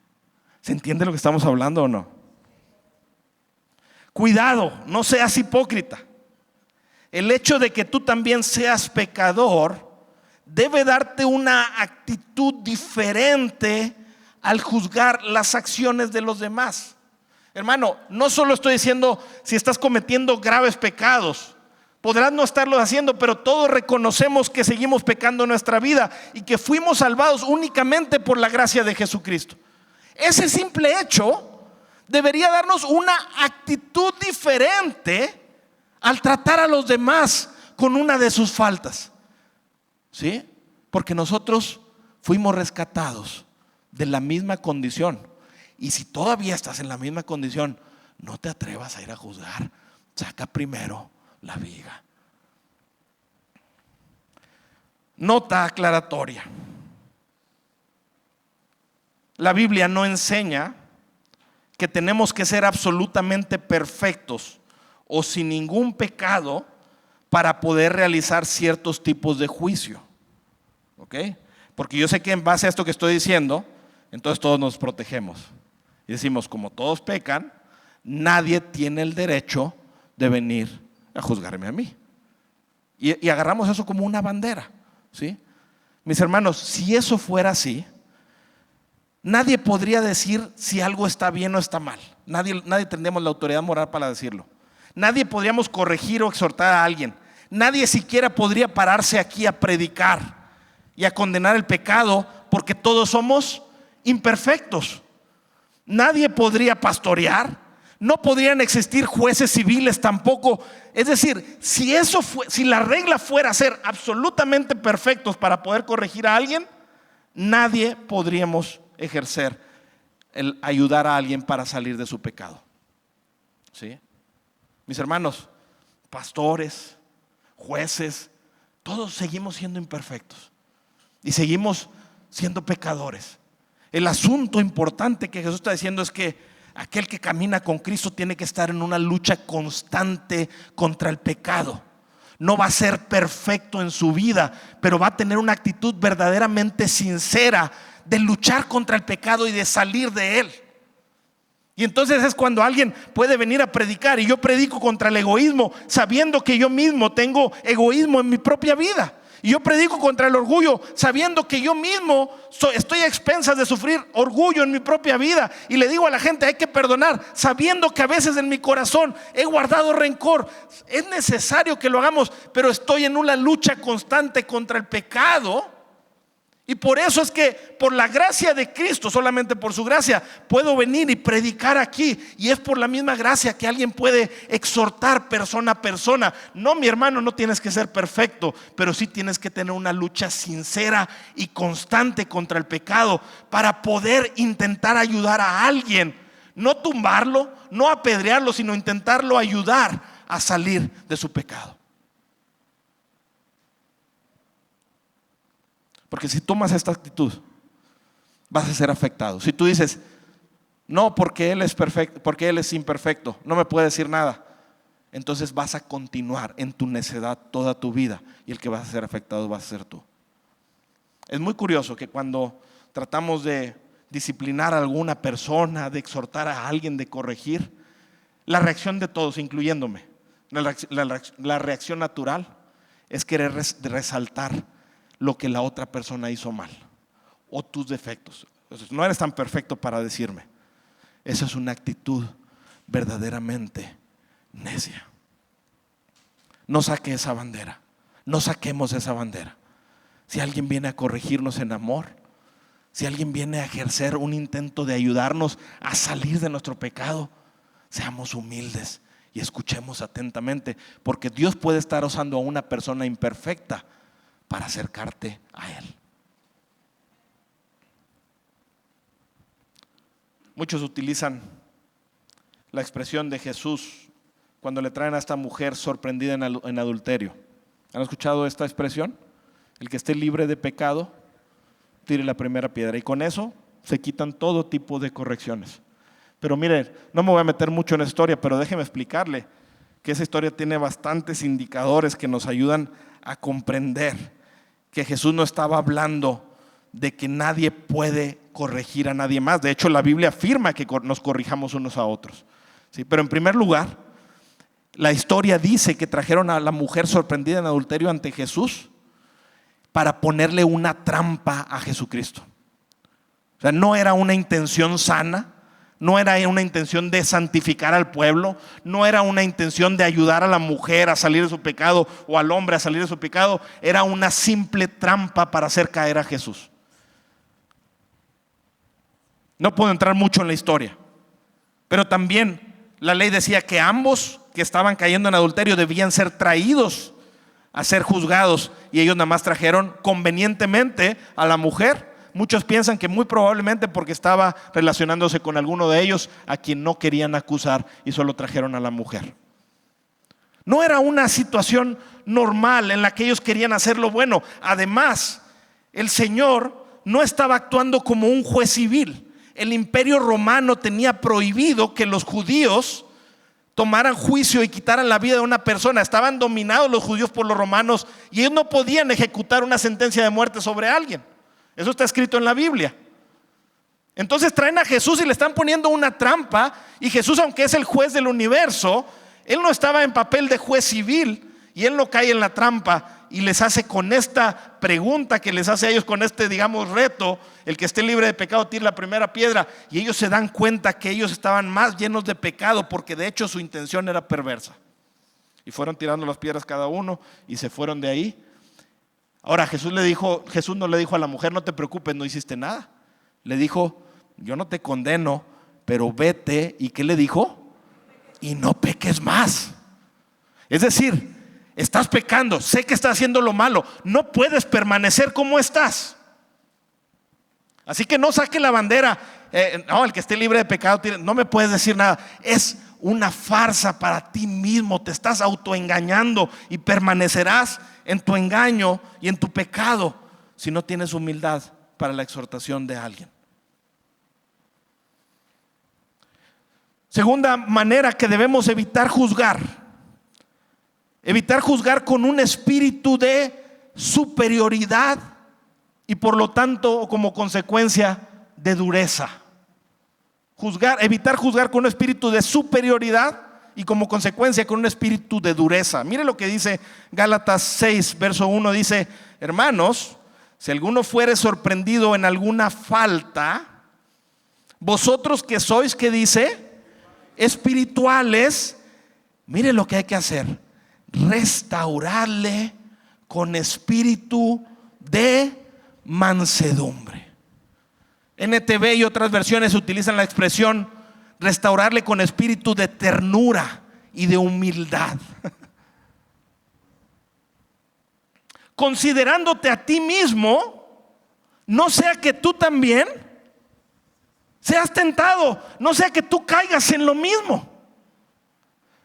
¿Se entiende lo que estamos hablando o no? Cuidado, no seas hipócrita. El hecho de que tú también seas pecador debe darte una actitud diferente al juzgar las acciones de los demás. Hermano, no solo estoy diciendo si estás cometiendo graves pecados. Podrás no estarlo haciendo, pero todos reconocemos que seguimos pecando en nuestra vida y que fuimos salvados únicamente por la gracia de Jesucristo. Ese simple hecho debería darnos una actitud diferente al tratar a los demás con una de sus faltas. ¿Sí? Porque nosotros fuimos rescatados de la misma condición. Y si todavía estás en la misma condición, no te atrevas a ir a juzgar. Saca primero la viga. Nota aclaratoria. la Biblia no enseña que tenemos que ser absolutamente perfectos o sin ningún pecado para poder realizar ciertos tipos de juicio. ¿Ok? Porque yo sé que en base a esto que estoy diciendo, entonces todos nos protegemos. Y decimos, como todos pecan, nadie tiene el derecho de venir a juzgarme a mí. Y agarramos eso como una bandera, ¿sí? Mis hermanos, si eso fuera así, nadie podría decir si algo está bien o está mal. Nadie tendríamos la autoridad moral para decirlo. Nadie podríamos corregir o exhortar a alguien. Nadie siquiera podría pararse aquí a predicar y a condenar el pecado, porque todos somos imperfectos. Nadie podría pastorear. No podrían existir jueces civiles tampoco. Es decir, si la regla fuera ser absolutamente perfectos para poder corregir a alguien, nadie podríamos ejercer el ayudar a alguien para salir de su pecado. ¿Sí? Mis hermanos, pastores, jueces, todos seguimos siendo imperfectos y seguimos siendo pecadores. El asunto importante que Jesús está diciendo es que aquel que camina con Cristo tiene que estar en una lucha constante contra el pecado. No va a ser perfecto en su vida, pero va a tener una actitud verdaderamente sincera de luchar contra el pecado y de salir de él. Y entonces es cuando alguien puede venir a predicar, y yo predico contra el egoísmo, sabiendo que yo mismo tengo egoísmo en mi propia vida. Y yo predico contra el orgullo, sabiendo que yo mismo estoy a expensas de sufrir orgullo en mi propia vida. Y le digo a la gente, hay que perdonar, sabiendo que a veces en mi corazón he guardado rencor. Es necesario que lo hagamos, pero estoy en una lucha constante contra el pecado. Y por eso es que por la gracia de Cristo, solamente por su gracia, puedo venir y predicar aquí. Y es por la misma gracia que alguien puede exhortar persona a persona. No, mi hermano, no tienes que ser perfecto, pero sí tienes que tener una lucha sincera y constante contra el pecado para poder intentar ayudar a alguien. No tumbarlo, no apedrearlo, sino intentarlo ayudar a salir de su pecado. Porque si tomas esta actitud, vas a ser afectado. Si tú dices, no, porque Él es perfecto, porque Él es imperfecto, no me puede decir nada, entonces vas a continuar en tu necedad toda tu vida, y el que vas a ser afectado vas a ser tú. Es muy curioso que cuando tratamos de disciplinar a alguna persona, de exhortar a alguien, de corregir, la reacción de todos, incluyéndome, la reacción natural es querer resaltar lo que la otra persona hizo mal o tus defectos. Entonces, no eres tan perfecto para decirme. Esa es una actitud verdaderamente necia. No saque esa bandera. No saquemos esa bandera. Si alguien viene a corregirnos en amor, si alguien viene a ejercer un intento de ayudarnos a salir de nuestro pecado, seamos humildes y escuchemos atentamente, porque Dios puede estar usando a una persona imperfecta para acercarte a Él. Muchos utilizan la expresión de Jesús cuando le traen a esta mujer sorprendida en adulterio. ¿Han escuchado esta expresión? El que esté libre de pecado, tire la primera piedra. Y con eso se quitan todo tipo de correcciones. Pero miren, no me voy a meter mucho en la historia, pero déjeme explicarle que esa historia tiene bastantes indicadores que nos ayudan a comprender que Jesús no estaba hablando de que nadie puede corregir a nadie más. De hecho, la Biblia afirma que nos corrijamos unos a otros. ¿Sí? Pero en primer lugar, la historia dice que trajeron a la mujer sorprendida en adulterio ante Jesús para ponerle una trampa a Jesucristo. O sea, no era una intención sana. No era una intención de santificar al pueblo, no era una intención de ayudar a la mujer a salir de su pecado o al hombre a salir de su pecado, era una simple trampa para hacer caer a Jesús. No puedo entrar mucho en la historia, pero también la ley decía que ambos que estaban cayendo en adulterio debían ser traídos a ser juzgados, y ellos nada más trajeron convenientemente a la mujer. Muchos piensan que muy probablemente porque estaba relacionándose con alguno de ellos a quien no querían acusar, y solo trajeron a la mujer. No era una situación normal en la que ellos querían hacer lo bueno. Además, el Señor no estaba actuando como un juez civil. el imperio romano tenía prohibido que los judíos tomaran juicio y quitaran la vida de una persona. Estaban dominados los judíos por los romanos y ellos no podían ejecutar una sentencia de muerte sobre alguien. Eso está escrito en la Biblia. Entonces traen a Jesús y le están poniendo una trampa, y Jesús, aunque es el juez del universo, él no estaba en papel de juez civil, y él no cae en la trampa y les hace con esta pregunta que les hace a ellos, con este, digamos, reto: el que esté libre de pecado tire la primera piedra. Y ellos se dan cuenta que ellos estaban más llenos de pecado, porque de hecho su intención era perversa, y fueron tirando las piedras cada uno y se fueron de ahí. Ahora Jesús no le dijo a la mujer: no te preocupes, no hiciste nada. Le dijo: yo no te condeno, pero vete. ¿Y qué le dijo? Y no peques más. Es decir, estás pecando, sé que estás haciendo lo malo, no puedes permanecer como estás. Así que no saque la bandera, no, el que esté libre de pecado, no me puedes decir nada. Es una farsa para ti mismo, te estás autoengañando y permanecerás en tu engaño y en tu pecado si no tienes humildad para la exhortación de alguien. Segunda manera que debemos evitar juzgar con un espíritu de superioridad y por lo tanto como consecuencia de dureza. Evitar juzgar con un espíritu de superioridad y como consecuencia con un espíritu de dureza. Mire lo que dice Gálatas 6, verso 1, dice: hermanos, si alguno fuere sorprendido en alguna falta, vosotros que sois, ¿qué dice? Espirituales, mire lo que hay que hacer: restaurarle con espíritu de mansedumbre. NTV y otras versiones utilizan la expresión restaurarle con espíritu de ternura y de humildad, considerándote a ti mismo, no sea que tú también seas tentado, no sea que tú caigas en lo mismo.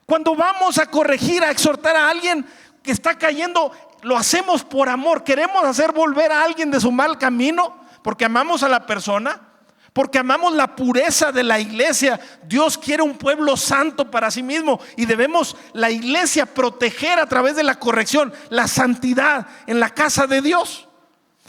Cuando vamos a corregir, a exhortar a alguien que está cayendo, lo hacemos por amor. Queremos hacer volver a alguien de su mal camino porque amamos a la persona, porque amamos la pureza de la iglesia. Dios quiere un pueblo santo para sí mismo, y debemos, la iglesia, proteger a través de la corrección la santidad en la casa de Dios.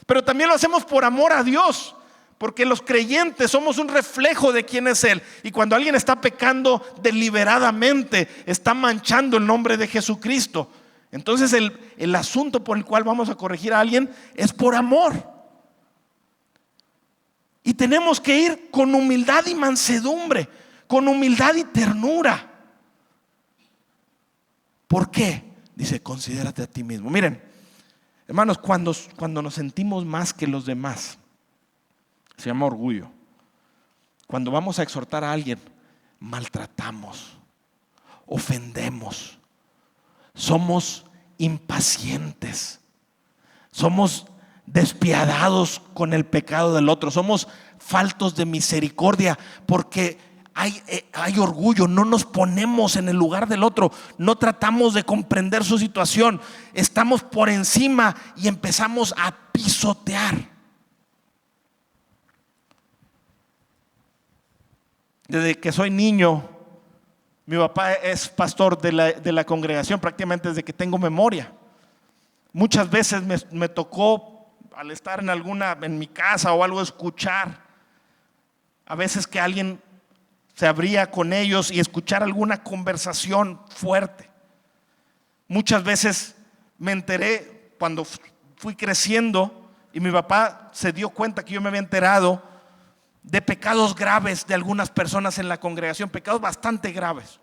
Pero también lo hacemos por amor a Dios, porque los creyentes somos un reflejo de quién es Él. Y cuando alguien está pecando deliberadamente, está manchando el nombre de Jesucristo. Entonces el asunto por el cual vamos a corregir a alguien es por amor. Y tenemos que ir con humildad y mansedumbre, con humildad y ternura. ¿Por qué? Dice: considérate a ti mismo. Miren, hermanos, cuando nos sentimos más que los demás, se llama orgullo. Cuando vamos a exhortar a alguien, maltratamos, ofendemos, somos impacientes, somos despiadados con el pecado del otro, somos faltos de misericordia porque hay orgullo. No nos ponemos en el lugar del otro, no tratamos de comprender su situación, estamos por encima y empezamos a pisotear. Desde que soy niño, mi papá es pastor de la congregación prácticamente desde que tengo memoria. Muchas veces me tocó, al estar en mi casa o algo, escuchar a veces que alguien se abría con ellos y escuchar alguna conversación fuerte. Muchas veces me enteré cuando fui creciendo y mi papá se dio cuenta que yo me había enterado de pecados graves de algunas personas en la congregación, pecados bastante graves.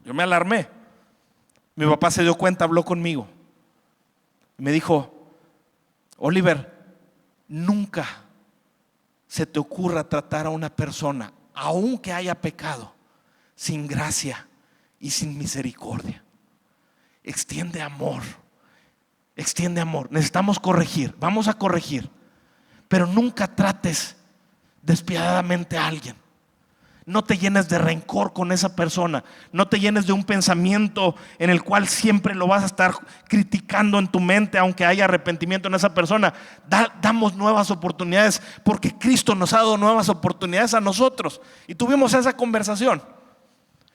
Yo me alarmé. Mi papá se dio cuenta, habló conmigo y me dijo: Oliver, nunca se te ocurra tratar a una persona, aunque haya pecado, sin gracia y sin misericordia. Extiende amor, extiende amor. Necesitamos corregir, vamos a corregir, pero nunca trates despiadadamente a alguien. No te llenes de rencor con esa persona. No te llenes de un pensamiento en el cual siempre lo vas a estar criticando en tu mente, aunque haya arrepentimiento en esa persona. Damos nuevas oportunidades porque Cristo nos ha dado nuevas oportunidades a nosotros. Y tuvimos esa conversación.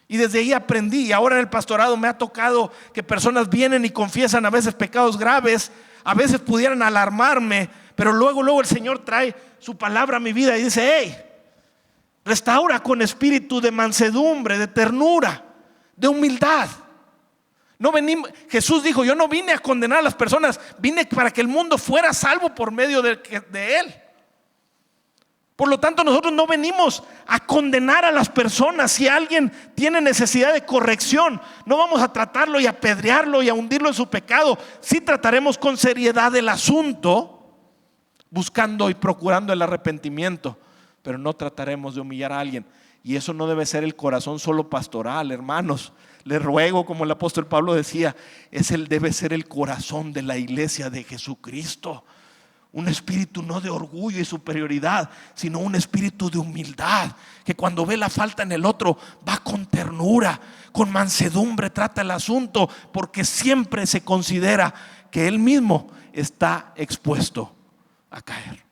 Y desde ahí aprendí. Y ahora en el pastorado me ha tocado que personas vienen y confiesan a veces pecados graves. A veces pudieran alarmarme, pero luego el Señor trae su palabra a mi vida y dice: hey, restaura con espíritu de mansedumbre, de ternura, de humildad. Jesús dijo: yo no vine a condenar a las personas, vine para que el mundo fuera salvo por medio de Él. Por lo tanto, nosotros no venimos a condenar a las personas. Si alguien tiene necesidad de corrección, no vamos a tratarlo y apedrearlo y a hundirlo en su pecado. Sí trataremos con seriedad el asunto, buscando y procurando el arrepentimiento, pero no trataremos de humillar a alguien. Y eso no debe ser el corazón solo pastoral, hermanos. Les ruego, como el apóstol Pablo decía, debe ser el corazón de la iglesia de Jesucristo. Un espíritu no de orgullo y superioridad, sino un espíritu de humildad, que cuando ve la falta en el otro va con ternura, con mansedumbre trata el asunto, porque siempre se considera que él mismo está expuesto a caer.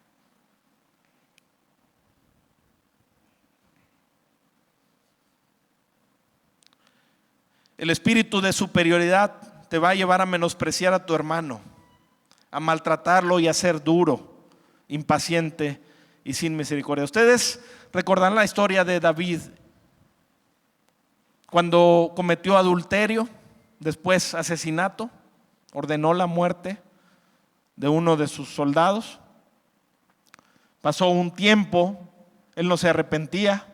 El espíritu de superioridad te va a llevar a menospreciar a tu hermano, a maltratarlo y a ser duro, impaciente y sin misericordia. Ustedes recordarán la historia de David cuando cometió adulterio, después asesinato, ordenó la muerte de uno de sus soldados. Pasó un tiempo, él no se arrepentía.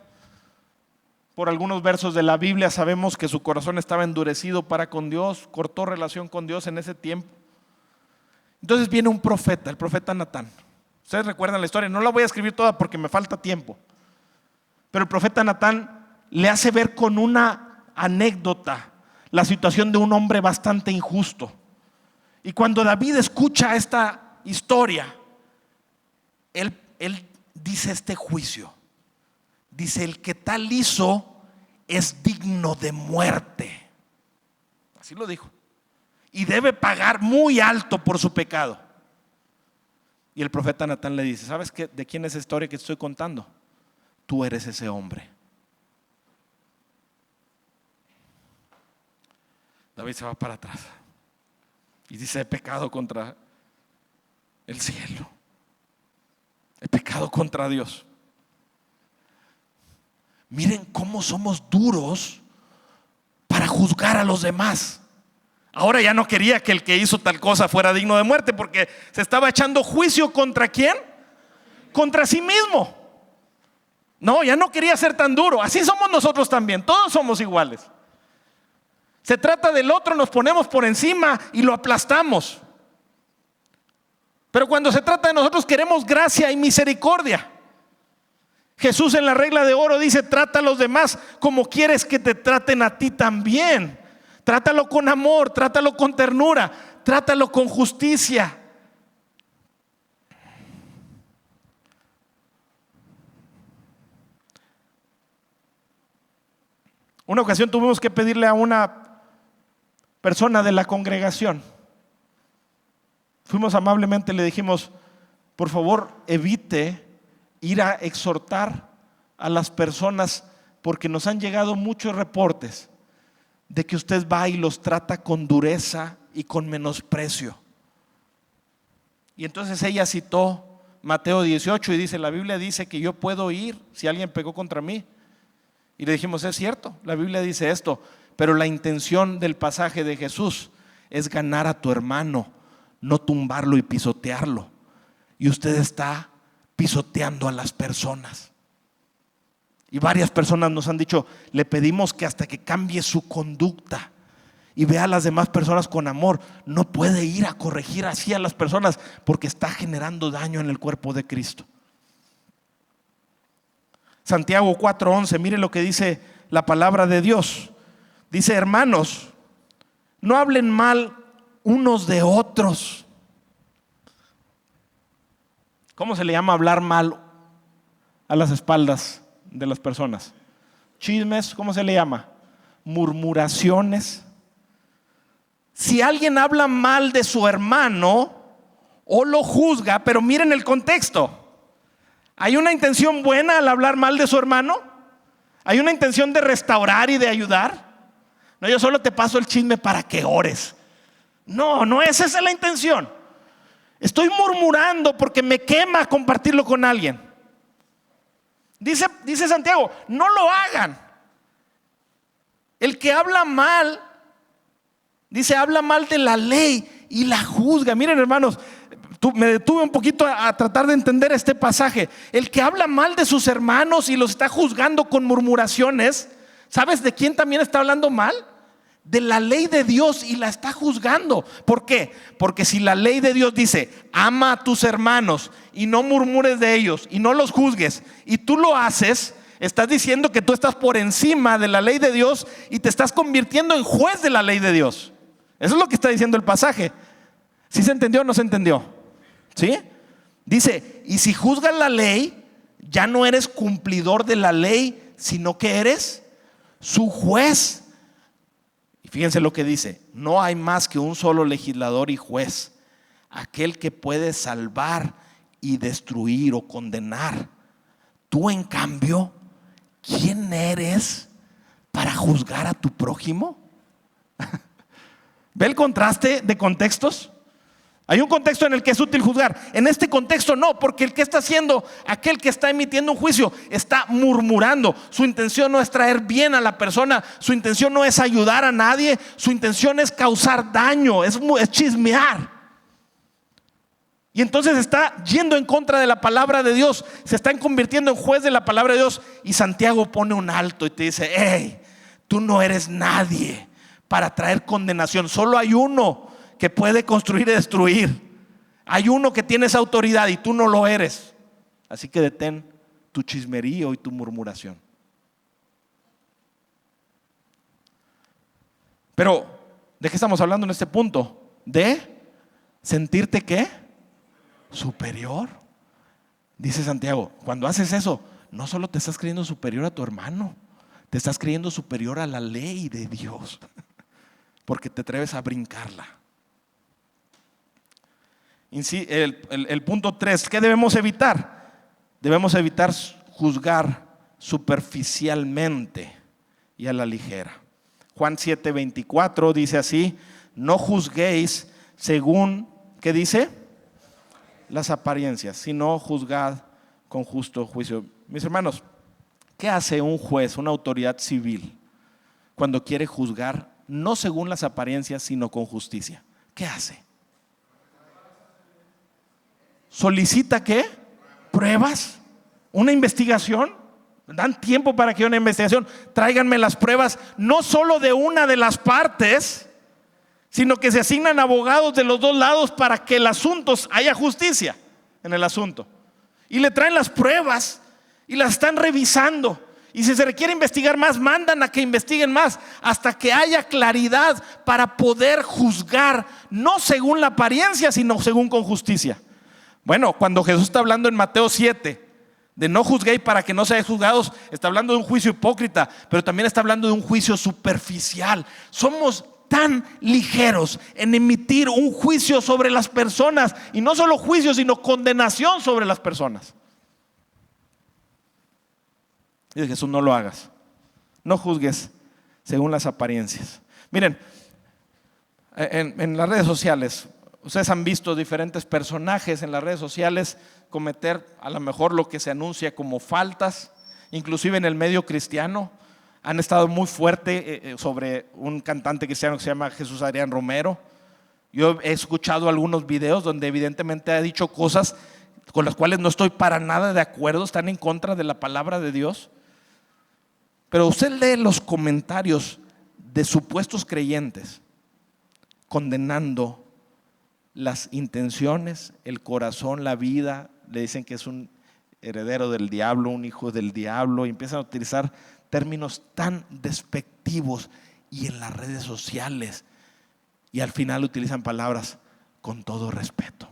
Por algunos versos de la Biblia sabemos que su corazón estaba endurecido para con Dios, cortó relación con Dios en ese tiempo. Entonces viene un profeta, el profeta Natán. Ustedes recuerdan la historia, no la voy a escribir toda porque me falta tiempo. Pero el profeta Natán le hace ver con una anécdota la situación de un hombre bastante injusto. Y cuando David escucha esta historia, él dice este juicio. Dice: el que tal hizo es digno de muerte. Así lo dijo. Y debe pagar muy alto por su pecado. Y el profeta Natán le dice: ¿sabes qué? ¿De quién es esa historia que estoy contando? Tú eres ese hombre. David se va para atrás y dice: he pecado contra el cielo, he pecado contra Dios. Miren cómo somos duros para juzgar a los demás. Ahora ya no quería que el que hizo tal cosa fuera digno de muerte, porque se estaba echando juicio ¿contra quién? Contra sí mismo. No, ya no quería ser tan duro. Así somos nosotros también, todos somos iguales. Se trata del otro, nos ponemos por encima y lo aplastamos. Pero cuando se trata de nosotros queremos gracia y misericordia. Jesús en la regla de oro dice: trata a los demás como quieres que te traten a ti también. Trátalo con amor, trátalo con ternura, trátalo con justicia. Una ocasión tuvimos que pedirle a una persona de la congregación. Fuimos amablemente, le dijimos: por favor, evite ir a exhortar a las personas, porque nos han llegado muchos reportes de que usted va y los trata con dureza y con menosprecio. Y entonces ella citó Mateo 18 y dice: la Biblia dice que yo puedo ir si alguien pecó contra mí. Y le dijimos: es cierto, la Biblia dice esto, pero la intención del pasaje de Jesús es ganar a tu hermano, no tumbarlo y pisotearlo. Y usted está pisoteando a las personas. Y varias personas nos han dicho: le pedimos que hasta que cambie su conducta y vea a las demás personas con amor. No puede ir a corregir así a las personas porque está generando daño en el cuerpo de Cristo. Santiago 4:11, mire lo que dice la palabra de Dios. Dice: hermanos, no hablen mal unos de otros. ¿Cómo se le llama hablar mal a las espaldas de las personas? chismes, ¿cómo se le llama? Murmuraciones. Si alguien habla mal de su hermano o lo juzga, pero miren el contexto. ¿Hay una intención buena al hablar mal de su hermano? ¿Hay una intención de restaurar y de ayudar? No, yo solo te paso el chisme para que ores. No es esa la intención. Estoy murmurando porque me quema compartirlo con alguien. Dice Santiago, no lo hagan. El que habla mal, dice, habla mal de la ley y la juzga. Miren, hermanos, me detuve un poquito a tratar de entender este pasaje. El que habla mal de sus hermanos y los está juzgando con murmuraciones, ¿sabes de quién también está hablando mal? De la ley de Dios, y la está juzgando. ¿Por qué? Porque si la ley de Dios dice, ama a tus hermanos y no murmures de ellos y no los juzgues, y tú lo haces, estás diciendo que tú estás por encima de la ley de Dios y te estás convirtiendo en juez de la ley de Dios. Eso es lo que está diciendo el pasaje. ¿Sí se entendió o no se entendió? ¿Sí? Dice, y si juzgas la ley, ya no eres cumplidor de la ley, sino que eres su juez. Y fíjense lo que dice, no hay más que un solo legislador y juez, aquel que puede salvar y destruir o condenar. Tú, en cambio, ¿quién eres para juzgar a tu prójimo? ¿Ve el contraste de contextos? Hay un contexto en el que es útil juzgar. En este contexto no, porque el que está haciendo, aquel que está emitiendo un juicio, está murmurando. Su intención no es traer bien a la persona, su intención no es ayudar a nadie, su intención es causar daño, es chismear. Y entonces está yendo en contra de la palabra de Dios, se están convirtiendo en juez de la palabra de Dios. Y Santiago pone un alto y te dice, hey, tú no eres nadie para traer condenación. Solo hay uno que puede construir y destruir. Hay uno que tiene esa autoridad y tú no lo eres. Así que detén tu chismerío y tu murmuración. Pero, ¿de qué estamos hablando en este punto? ¿De sentirte qué? Superior. Dice Santiago, cuando haces eso, no solo te estás creyendo superior a tu hermano, te estás creyendo superior a la ley de Dios, porque te atreves a brincarla. El punto 3, ¿qué debemos evitar? Debemos evitar juzgar superficialmente y a la ligera. Juan 7:24 dice así, no juzguéis según, ¿qué dice? Las apariencias, sino juzgad con justo juicio. Mis hermanos, ¿qué hace un juez, una autoridad civil, cuando quiere juzgar no según las apariencias, sino con justicia? ¿Qué hace? ¿Solicita qué? ¿Pruebas? ¿Una investigación? Dan tiempo para que haya una investigación. Tráiganme las pruebas, no solo de una de las partes, sino que se asignan abogados de los dos lados para que el asunto haya justicia en el asunto. Y le traen las pruebas y las están revisando. Y si se requiere investigar más, mandan a que investiguen más hasta que haya claridad para poder juzgar, no según la apariencia, sino según con justicia. Bueno, cuando Jesús está hablando en Mateo 7 de no juzguéis para que no seáis juzgados, está hablando de un juicio hipócrita, pero también está hablando de un juicio superficial. Somos tan ligeros en emitir un juicio sobre las personas, y no solo juicio, sino condenación sobre las personas. Y dice Jesús, no lo hagas, no juzgues según las apariencias. Miren, en las redes sociales, ustedes han visto diferentes personajes en las redes sociales cometer a lo mejor lo que se anuncia como faltas, inclusive en el medio cristiano. Han estado muy fuerte sobre un cantante cristiano que se llama Jesús Adrián Romero. Yo he escuchado algunos videos donde evidentemente ha dicho cosas con las cuales no estoy para nada de acuerdo, están en contra de la palabra de Dios. Pero usted lee los comentarios de supuestos creyentes condenando las intenciones, el corazón, la vida. Le dicen que es un heredero del diablo, un hijo del diablo, y empiezan a utilizar términos tan despectivos y en las redes sociales, y al final utilizan palabras con todo respeto.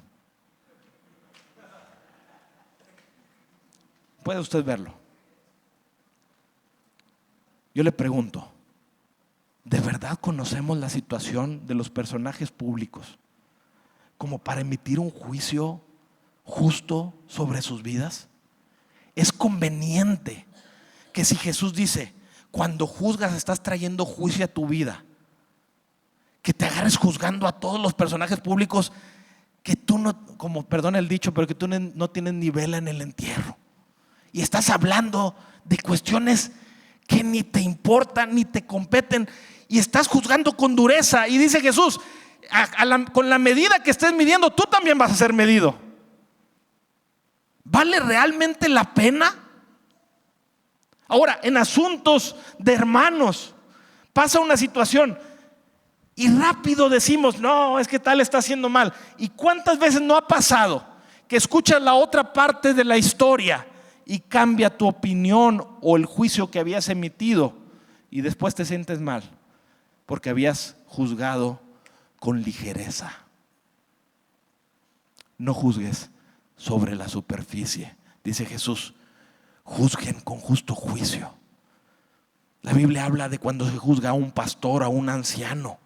Puede usted verlo. Yo le pregunto, ¿de verdad conocemos la situación de los personajes públicos como para emitir un juicio justo sobre sus vidas? Es conveniente que si Jesús dice, cuando juzgas estás trayendo juicio a tu vida, que te agarres juzgando a todos los personajes públicos que tú no, como perdón el dicho, pero que tú no tienes ni vela en el entierro. Y estás hablando de cuestiones que ni te importan, ni te competen, y estás juzgando con dureza. Y dice Jesús, con la medida que estés midiendo, tú también vas a ser medido. ¿Vale realmente la pena? Ahora, en asuntos de hermanos, pasa una situación y rápido decimos, no, es que tal está haciendo mal. ¿Y cuántas veces no ha pasado que escuchas la otra parte de la historia y cambia tu opinión o el juicio que habías emitido y después te sientes mal porque habías juzgado con ligereza? No juzgues sobre la superficie, dice Jesús. Juzguen con justo juicio. La Biblia habla de cuando se juzga a un pastor, a un anciano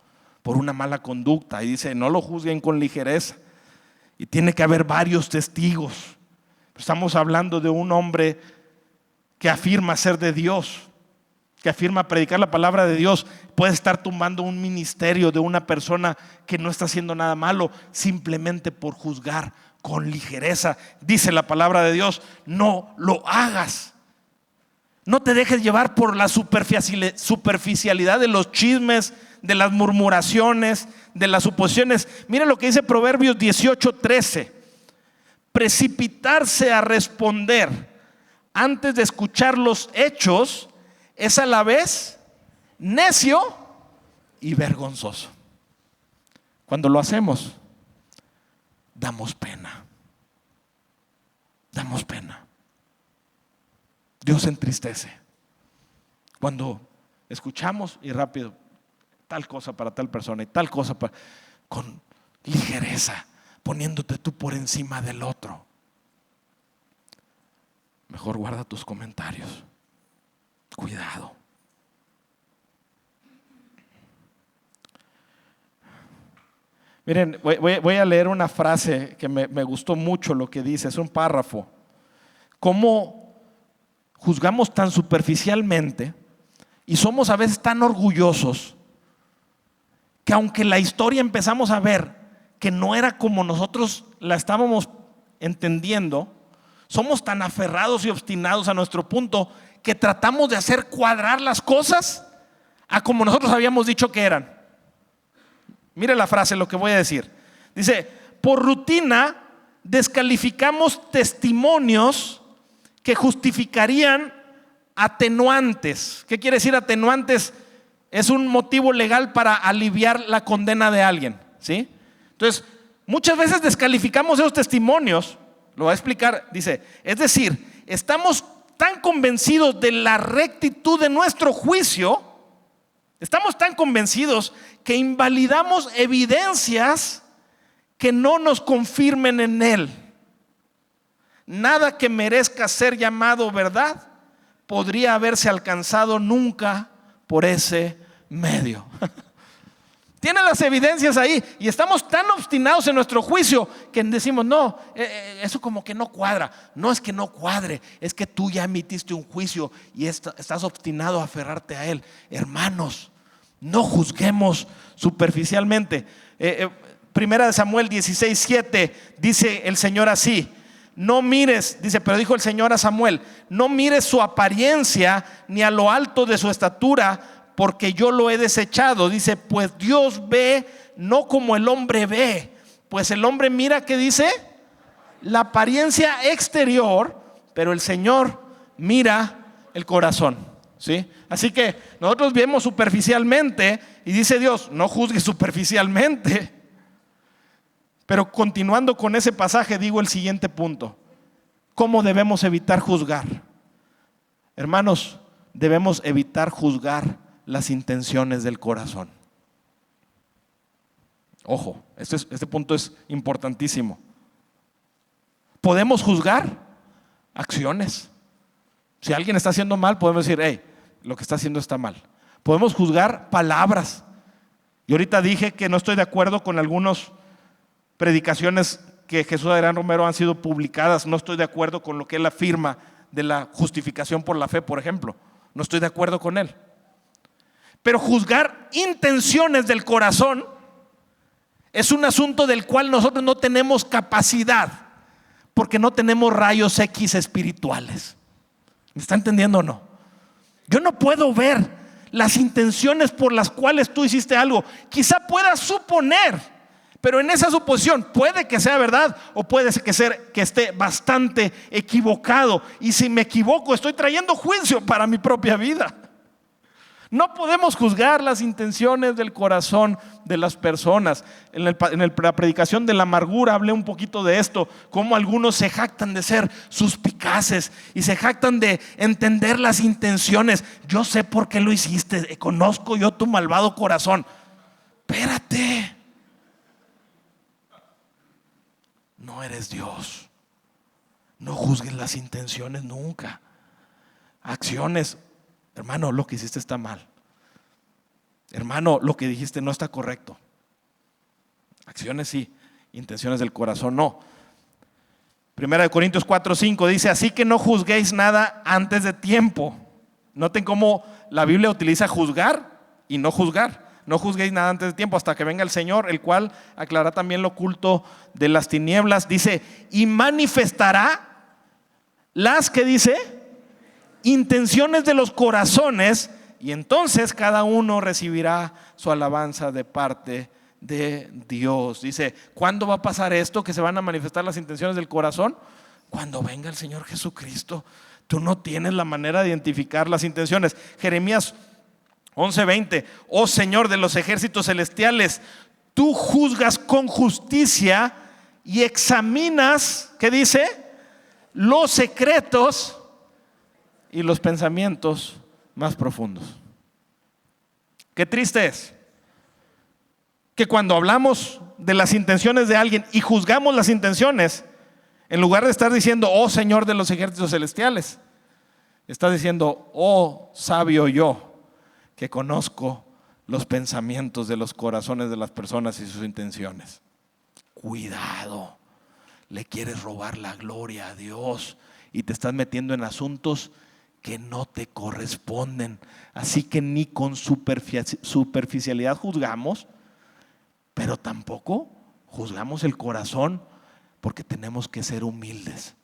por una mala conducta, y dice, no lo juzguen con ligereza. Y tiene que haber varios testigos. Estamos hablando de un hombre que afirma ser de Dios, que afirma predicar la palabra de Dios. Puede estar tumbando un ministerio de una persona que no está haciendo nada malo simplemente por juzgar con ligereza. Dice la palabra de Dios, no lo hagas. No te dejes llevar por la superficialidad de los chismes, de las murmuraciones, de las suposiciones. Mira lo que dice Proverbios 18:13. Precipitarse a responder antes de escuchar los hechos es a la vez necio y vergonzoso. Cuando lo hacemos, damos pena. Damos pena. Dios se entristece cuando escuchamos y rápido tal cosa para tal persona y tal cosa con ligereza, poniéndote tú por encima del otro. Mejor guarda tus comentarios. Cuidado. Miren, voy a leer una frase que me gustó mucho lo que dice, es un párrafo. ¿Cómo juzgamos tan superficialmente y somos a veces tan orgullosos que aunque la historia empezamos a ver que no era como nosotros la estábamos entendiendo, somos tan aferrados y obstinados a nuestro punto que tratamos de hacer cuadrar las cosas a como nosotros habíamos dicho que eran? Mire la frase, lo que voy a decir. Dice, por rutina descalificamos testimonios que justificarían atenuantes. ¿Qué quiere decir atenuantes? Es un motivo legal para aliviar la condena de alguien, ¿sí? Entonces, muchas veces descalificamos esos testimonios. Lo voy a explicar. Dice, es decir, estamos tan convencidos de la rectitud de nuestro juicio, estamos tan convencidos que invalidamos evidencias que no nos confirmen en él. Nada que merezca ser llamado verdad podría haberse alcanzado nunca por ese medio. Tiene las evidencias ahí y estamos tan obstinados en nuestro juicio que decimos, no, eso como que no cuadra. No es que no cuadre, es que tú ya emitiste un juicio y estás obstinado a aferrarte a él. Hermanos, no juzguemos superficialmente. Primera de Samuel 16:7 dice el Señor así: no mires, dice, pero dijo el Señor a Samuel, no mires su apariencia ni a lo alto de su estatura, porque yo lo he desechado. Dice, pues Dios ve no como el hombre ve, pues el hombre mira, ¿qué dice? La apariencia exterior, pero el Señor mira el corazón, ¿sí? Así que nosotros vemos superficialmente y dice Dios, no juzgues superficialmente. Pero continuando con ese pasaje, digo el siguiente punto: ¿cómo debemos evitar juzgar? Hermanos, debemos evitar juzgar las intenciones del corazón. Ojo, este punto es importantísimo. Podemos juzgar acciones. Si alguien está haciendo mal, podemos decir, hey, lo que está haciendo está mal. Podemos juzgar palabras. Y ahorita dije que no estoy de acuerdo con algunas predicaciones que Jesús Adrián Romero han sido publicadas. No estoy de acuerdo con lo que él afirma de la justificación por la fe, por ejemplo. No estoy de acuerdo con él. Pero juzgar intenciones del corazón es un asunto del cual nosotros no tenemos capacidad, porque no tenemos rayos X espirituales. ¿Me está entendiendo o no? Yo no puedo ver las intenciones por las cuales tú hiciste algo. Quizá puedas suponer, pero en esa suposición puede que sea verdad o puede que esté bastante equivocado. Y si me equivoco, estoy trayendo juicio para mi propia vida. No podemos juzgar las intenciones del corazón de las personas. En la predicación de la amargura hablé un poquito de esto, cómo algunos se jactan de ser suspicaces y se jactan de entender las intenciones. Yo sé por qué lo hiciste, conozco yo tu malvado corazón. Espérate, no eres Dios. No juzgues las intenciones nunca. Acciones. Hermano, lo que hiciste está mal. Hermano, lo que dijiste no está correcto. Acciones sí, intenciones del corazón no. 1 Corintios 4:5 dice: así que no juzguéis nada antes de tiempo. Noten cómo la Biblia utiliza juzgar y no juzgar. No juzguéis nada antes de tiempo, hasta que venga el Señor, el cual aclarará también lo oculto de las tinieblas. Dice, y manifestará las, ¿qué dice? Intenciones de los corazones, y entonces cada uno recibirá su alabanza de parte de Dios. Dice, ¿cuándo va a pasar esto? Que se van a manifestar las intenciones del corazón. Cuando venga el Señor Jesucristo. Tú no tienes la manera de identificar las intenciones. Jeremías 11:20, oh Señor de los ejércitos celestiales, tú juzgas con justicia y examinas, ¿qué dice? Los secretos y los pensamientos más profundos. Qué triste es que cuando hablamos de las intenciones de alguien y juzgamos las intenciones, en lugar de estar diciendo, oh Señor de los ejércitos celestiales, está diciendo, oh sabio yo, que conozco los pensamientos de los corazones de las personas y sus intenciones. Cuidado, le quieres robar la gloria a Dios y te estás metiendo en asuntos que no te corresponden. Así que ni con superficialidad juzgamos, pero tampoco juzgamos el corazón, porque tenemos que ser humildes.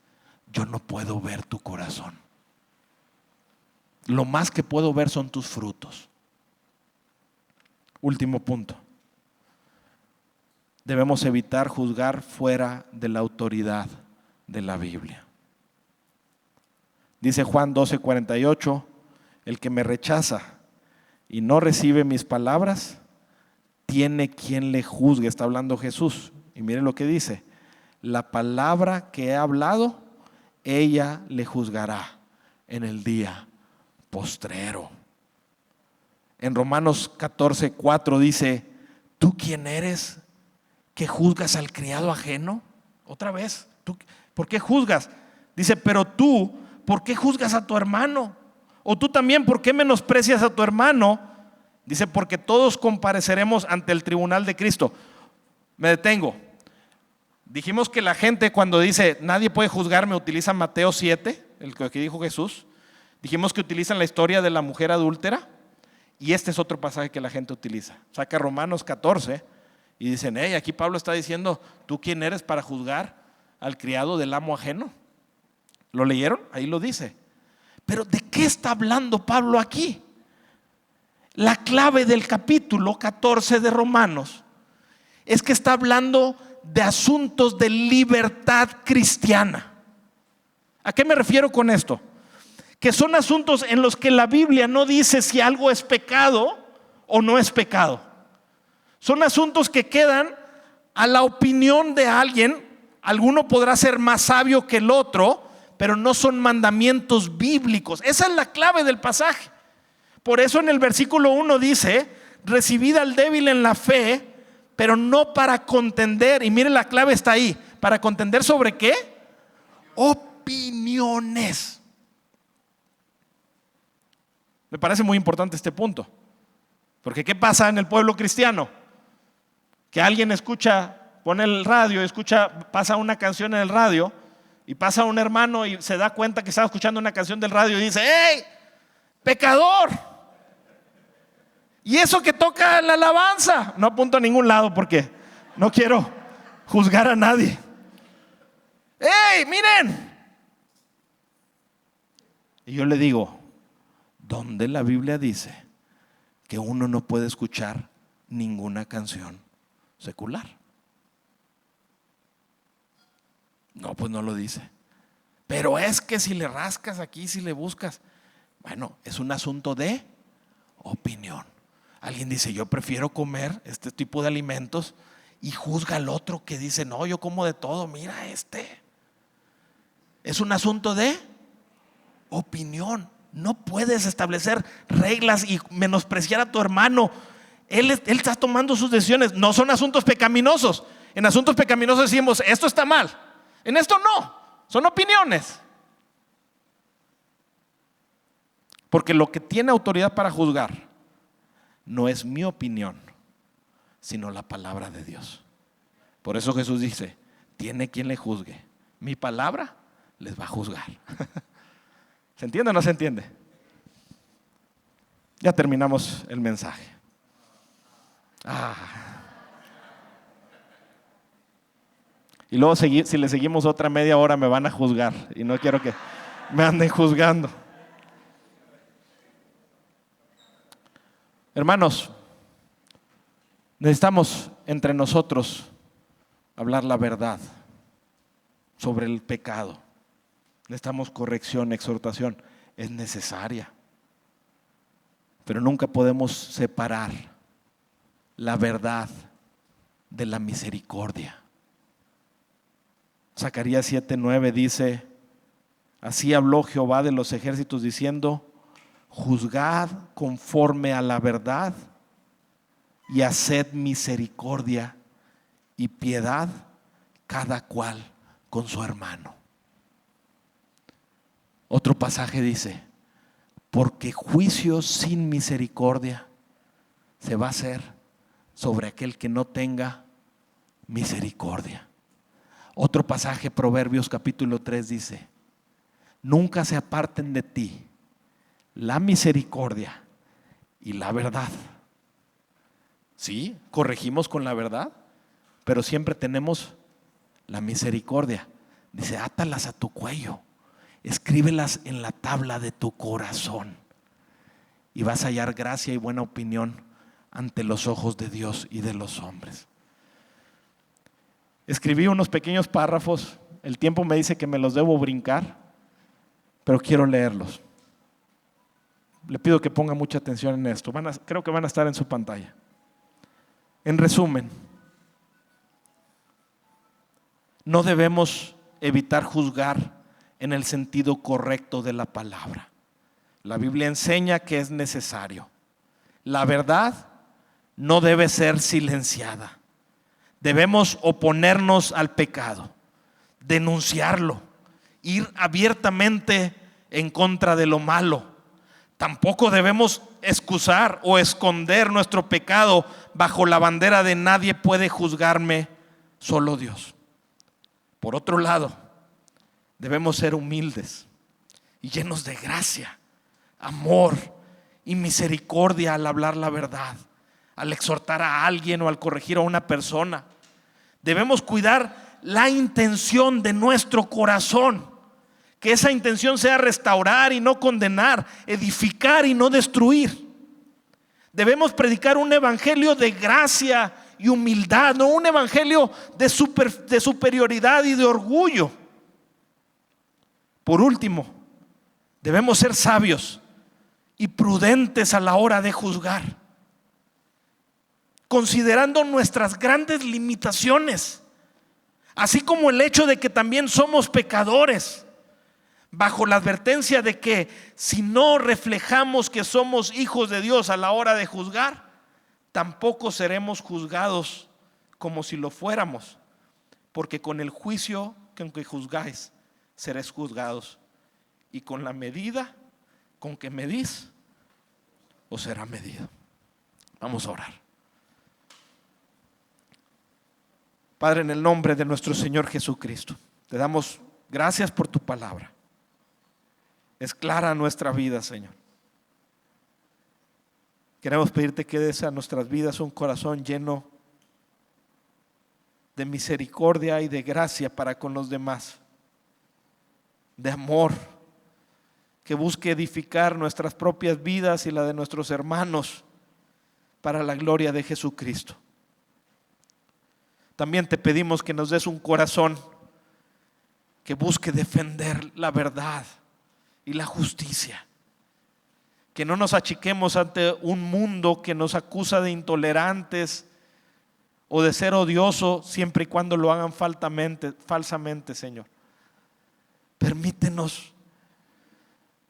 Yo no puedo ver tu corazón. Lo más que puedo ver son tus frutos. Último punto. Debemos evitar juzgar fuera de la autoridad de la Biblia. Dice Juan 12:48, el que me rechaza y no recibe mis palabras, tiene quien le juzgue. Está hablando Jesús. Y miren lo que dice: la palabra que he hablado, ella le juzgará en el día postrero. En Romanos 14:4 dice: ¿tú quién eres que juzgas al criado ajeno? Otra vez, ¿tú por qué juzgas? Dice, pero tú, ¿por qué juzgas a tu hermano? O tú también, ¿por qué menosprecias a tu hermano? Dice, porque todos compareceremos ante el tribunal de Cristo. Me detengo. Dijimos que la gente cuando dice nadie puede juzgarme utiliza Mateo 7, el que dijo Jesús. Dijimos que utilizan la historia de la mujer adúltera. Y este es otro pasaje que la gente utiliza. Saca Romanos 14 y dicen, hey, aquí Pablo está diciendo, ¿tú quién eres para juzgar al criado del amo ajeno? ¿Lo leyeron? Ahí lo dice. Pero ¿de qué está hablando Pablo aquí? La clave del capítulo 14 de Romanos es que está hablando de asuntos de libertad cristiana. ¿A qué me refiero con esto? Que son asuntos en los que la Biblia no dice si algo es pecado o no es pecado. Son asuntos que quedan a la opinión de alguien. Alguno podrá ser más sabio que el otro, pero no son mandamientos bíblicos. Esa es la clave del pasaje. Por eso en el versículo 1 dice, recibid al débil en la fe, pero no para contender. Y mire, la clave está ahí. ¿Para contender sobre qué? Opiniones. Me parece muy importante este punto. Porque ¿qué pasa en el pueblo cristiano? Que alguien escucha, pone el radio, pasa una canción en el radio y pasa un hermano y se da cuenta que estaba escuchando una canción del radio y dice: ¡hey, pecador! Y eso que toca la alabanza. No apunto a ningún lado porque no quiero juzgar a nadie. ¡Hey, miren! Y yo le digo: ¿dónde la Biblia dice que uno no puede escuchar ninguna canción secular? No, pues no lo dice. Pero es que si le rascas aquí, si le buscas, bueno, es un asunto de opinión. Alguien dice: yo prefiero comer este tipo de alimentos, y juzga al otro que dice: no, yo como de todo, mira este. Es un asunto de opinión. No puedes establecer reglas y menospreciar a tu hermano. Él está tomando sus decisiones. No son asuntos pecaminosos. En asuntos pecaminosos decimos: esto está mal. En esto no, son opiniones. Porque lo que tiene autoridad para juzgar no es mi opinión, sino la palabra de Dios. Por eso Jesús dice: tiene quien le juzgue. Mi palabra les va a juzgar. ¿Se entiende o no se entiende? Ya terminamos el mensaje. Y luego si le seguimos otra media hora me van a juzgar, y no quiero que me anden juzgando. Hermanos, necesitamos entre nosotros hablar la verdad sobre el pecado. Necesitamos corrección, exhortación, es necesaria. Pero nunca podemos separar la verdad de la misericordia. Zacarías 7:9 dice: así habló Jehová de los ejércitos diciendo: juzgad conforme a la verdad y haced misericordia y piedad cada cual con su hermano. Otro pasaje dice: porque juicio sin misericordia se va a hacer sobre aquel que no tenga misericordia. Otro pasaje, Proverbios capítulo 3 dice: nunca se aparten de ti la misericordia y la verdad. Sí, corregimos con la verdad, pero siempre tenemos la misericordia. Dice: átalas a tu cuello, escríbelas en la tabla de tu corazón, y vas a hallar gracia y buena opinión ante los ojos de Dios y de los hombres. Escribí unos pequeños párrafos. El tiempo me dice que me los debo brincar, pero quiero leerlos. Le pido que ponga mucha atención en esto. Creo que van a estar en su pantalla. En resumen, no debemos evitar juzgar en el sentido correcto de la palabra. La Biblia enseña que es necesario. La verdad no debe ser silenciada. Debemos oponernos al pecado, denunciarlo, ir abiertamente en contra de lo malo. Tampoco debemos excusar o esconder nuestro pecado bajo la bandera de nadie puede juzgarme, solo Dios. Por otro lado, debemos ser humildes y llenos de gracia, amor y misericordia al hablar la verdad, al exhortar a alguien o al corregir a una persona. Debemos cuidar la intención de nuestro corazón, que esa intención sea restaurar y no condenar, edificar y no destruir. Debemos predicar un evangelio de gracia y humildad, no un evangelio de superioridad y de orgullo. Por último, debemos ser sabios y prudentes a la hora de juzgar, considerando nuestras grandes limitaciones, así como el hecho de que también somos pecadores, bajo la advertencia de que si no reflejamos que somos hijos de Dios a la hora de juzgar, tampoco seremos juzgados como si lo fuéramos, porque con el juicio con que juzgáis seréis juzgados, y con la medida con que medís o será medido. Vamos a orar. Padre, en el nombre de nuestro Señor Jesucristo, te damos gracias por tu palabra. Es clara nuestra vida, Señor. Queremos pedirte que des a nuestras vidas un corazón lleno de misericordia y de gracia para con los demás, de amor, que busque edificar nuestras propias vidas y la de nuestros hermanos para la gloria de Jesucristo. También te pedimos que nos des un corazón que busque defender la verdad y la justicia. Que no nos achiquemos ante un mundo que nos acusa de intolerantes o de ser odioso siempre y cuando lo hagan falsamente, Señor. Permítenos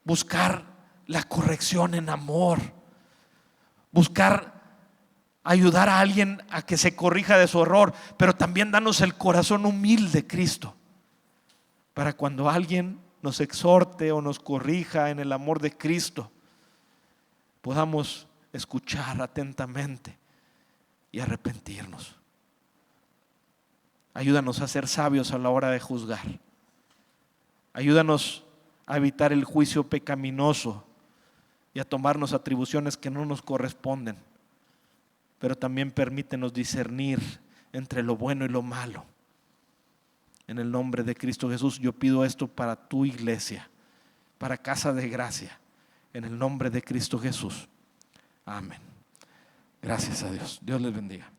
buscar la corrección en amor, buscar ayudar a alguien a que se corrija de su error, pero también danos el corazón humilde, Cristo, para cuando alguien nos exhorte o nos corrija en el amor de Cristo, podamos escuchar atentamente y arrepentirnos. Ayúdanos a ser sabios a la hora de juzgar. Ayúdanos a evitar el juicio pecaminoso y a tomarnos atribuciones que no nos corresponden. Pero también permítenos discernir entre lo bueno y lo malo. En el nombre de Cristo Jesús yo pido esto para tu iglesia, para Casa de Gracia. En el nombre de Cristo Jesús. Amén. Gracias a Dios. Dios les bendiga.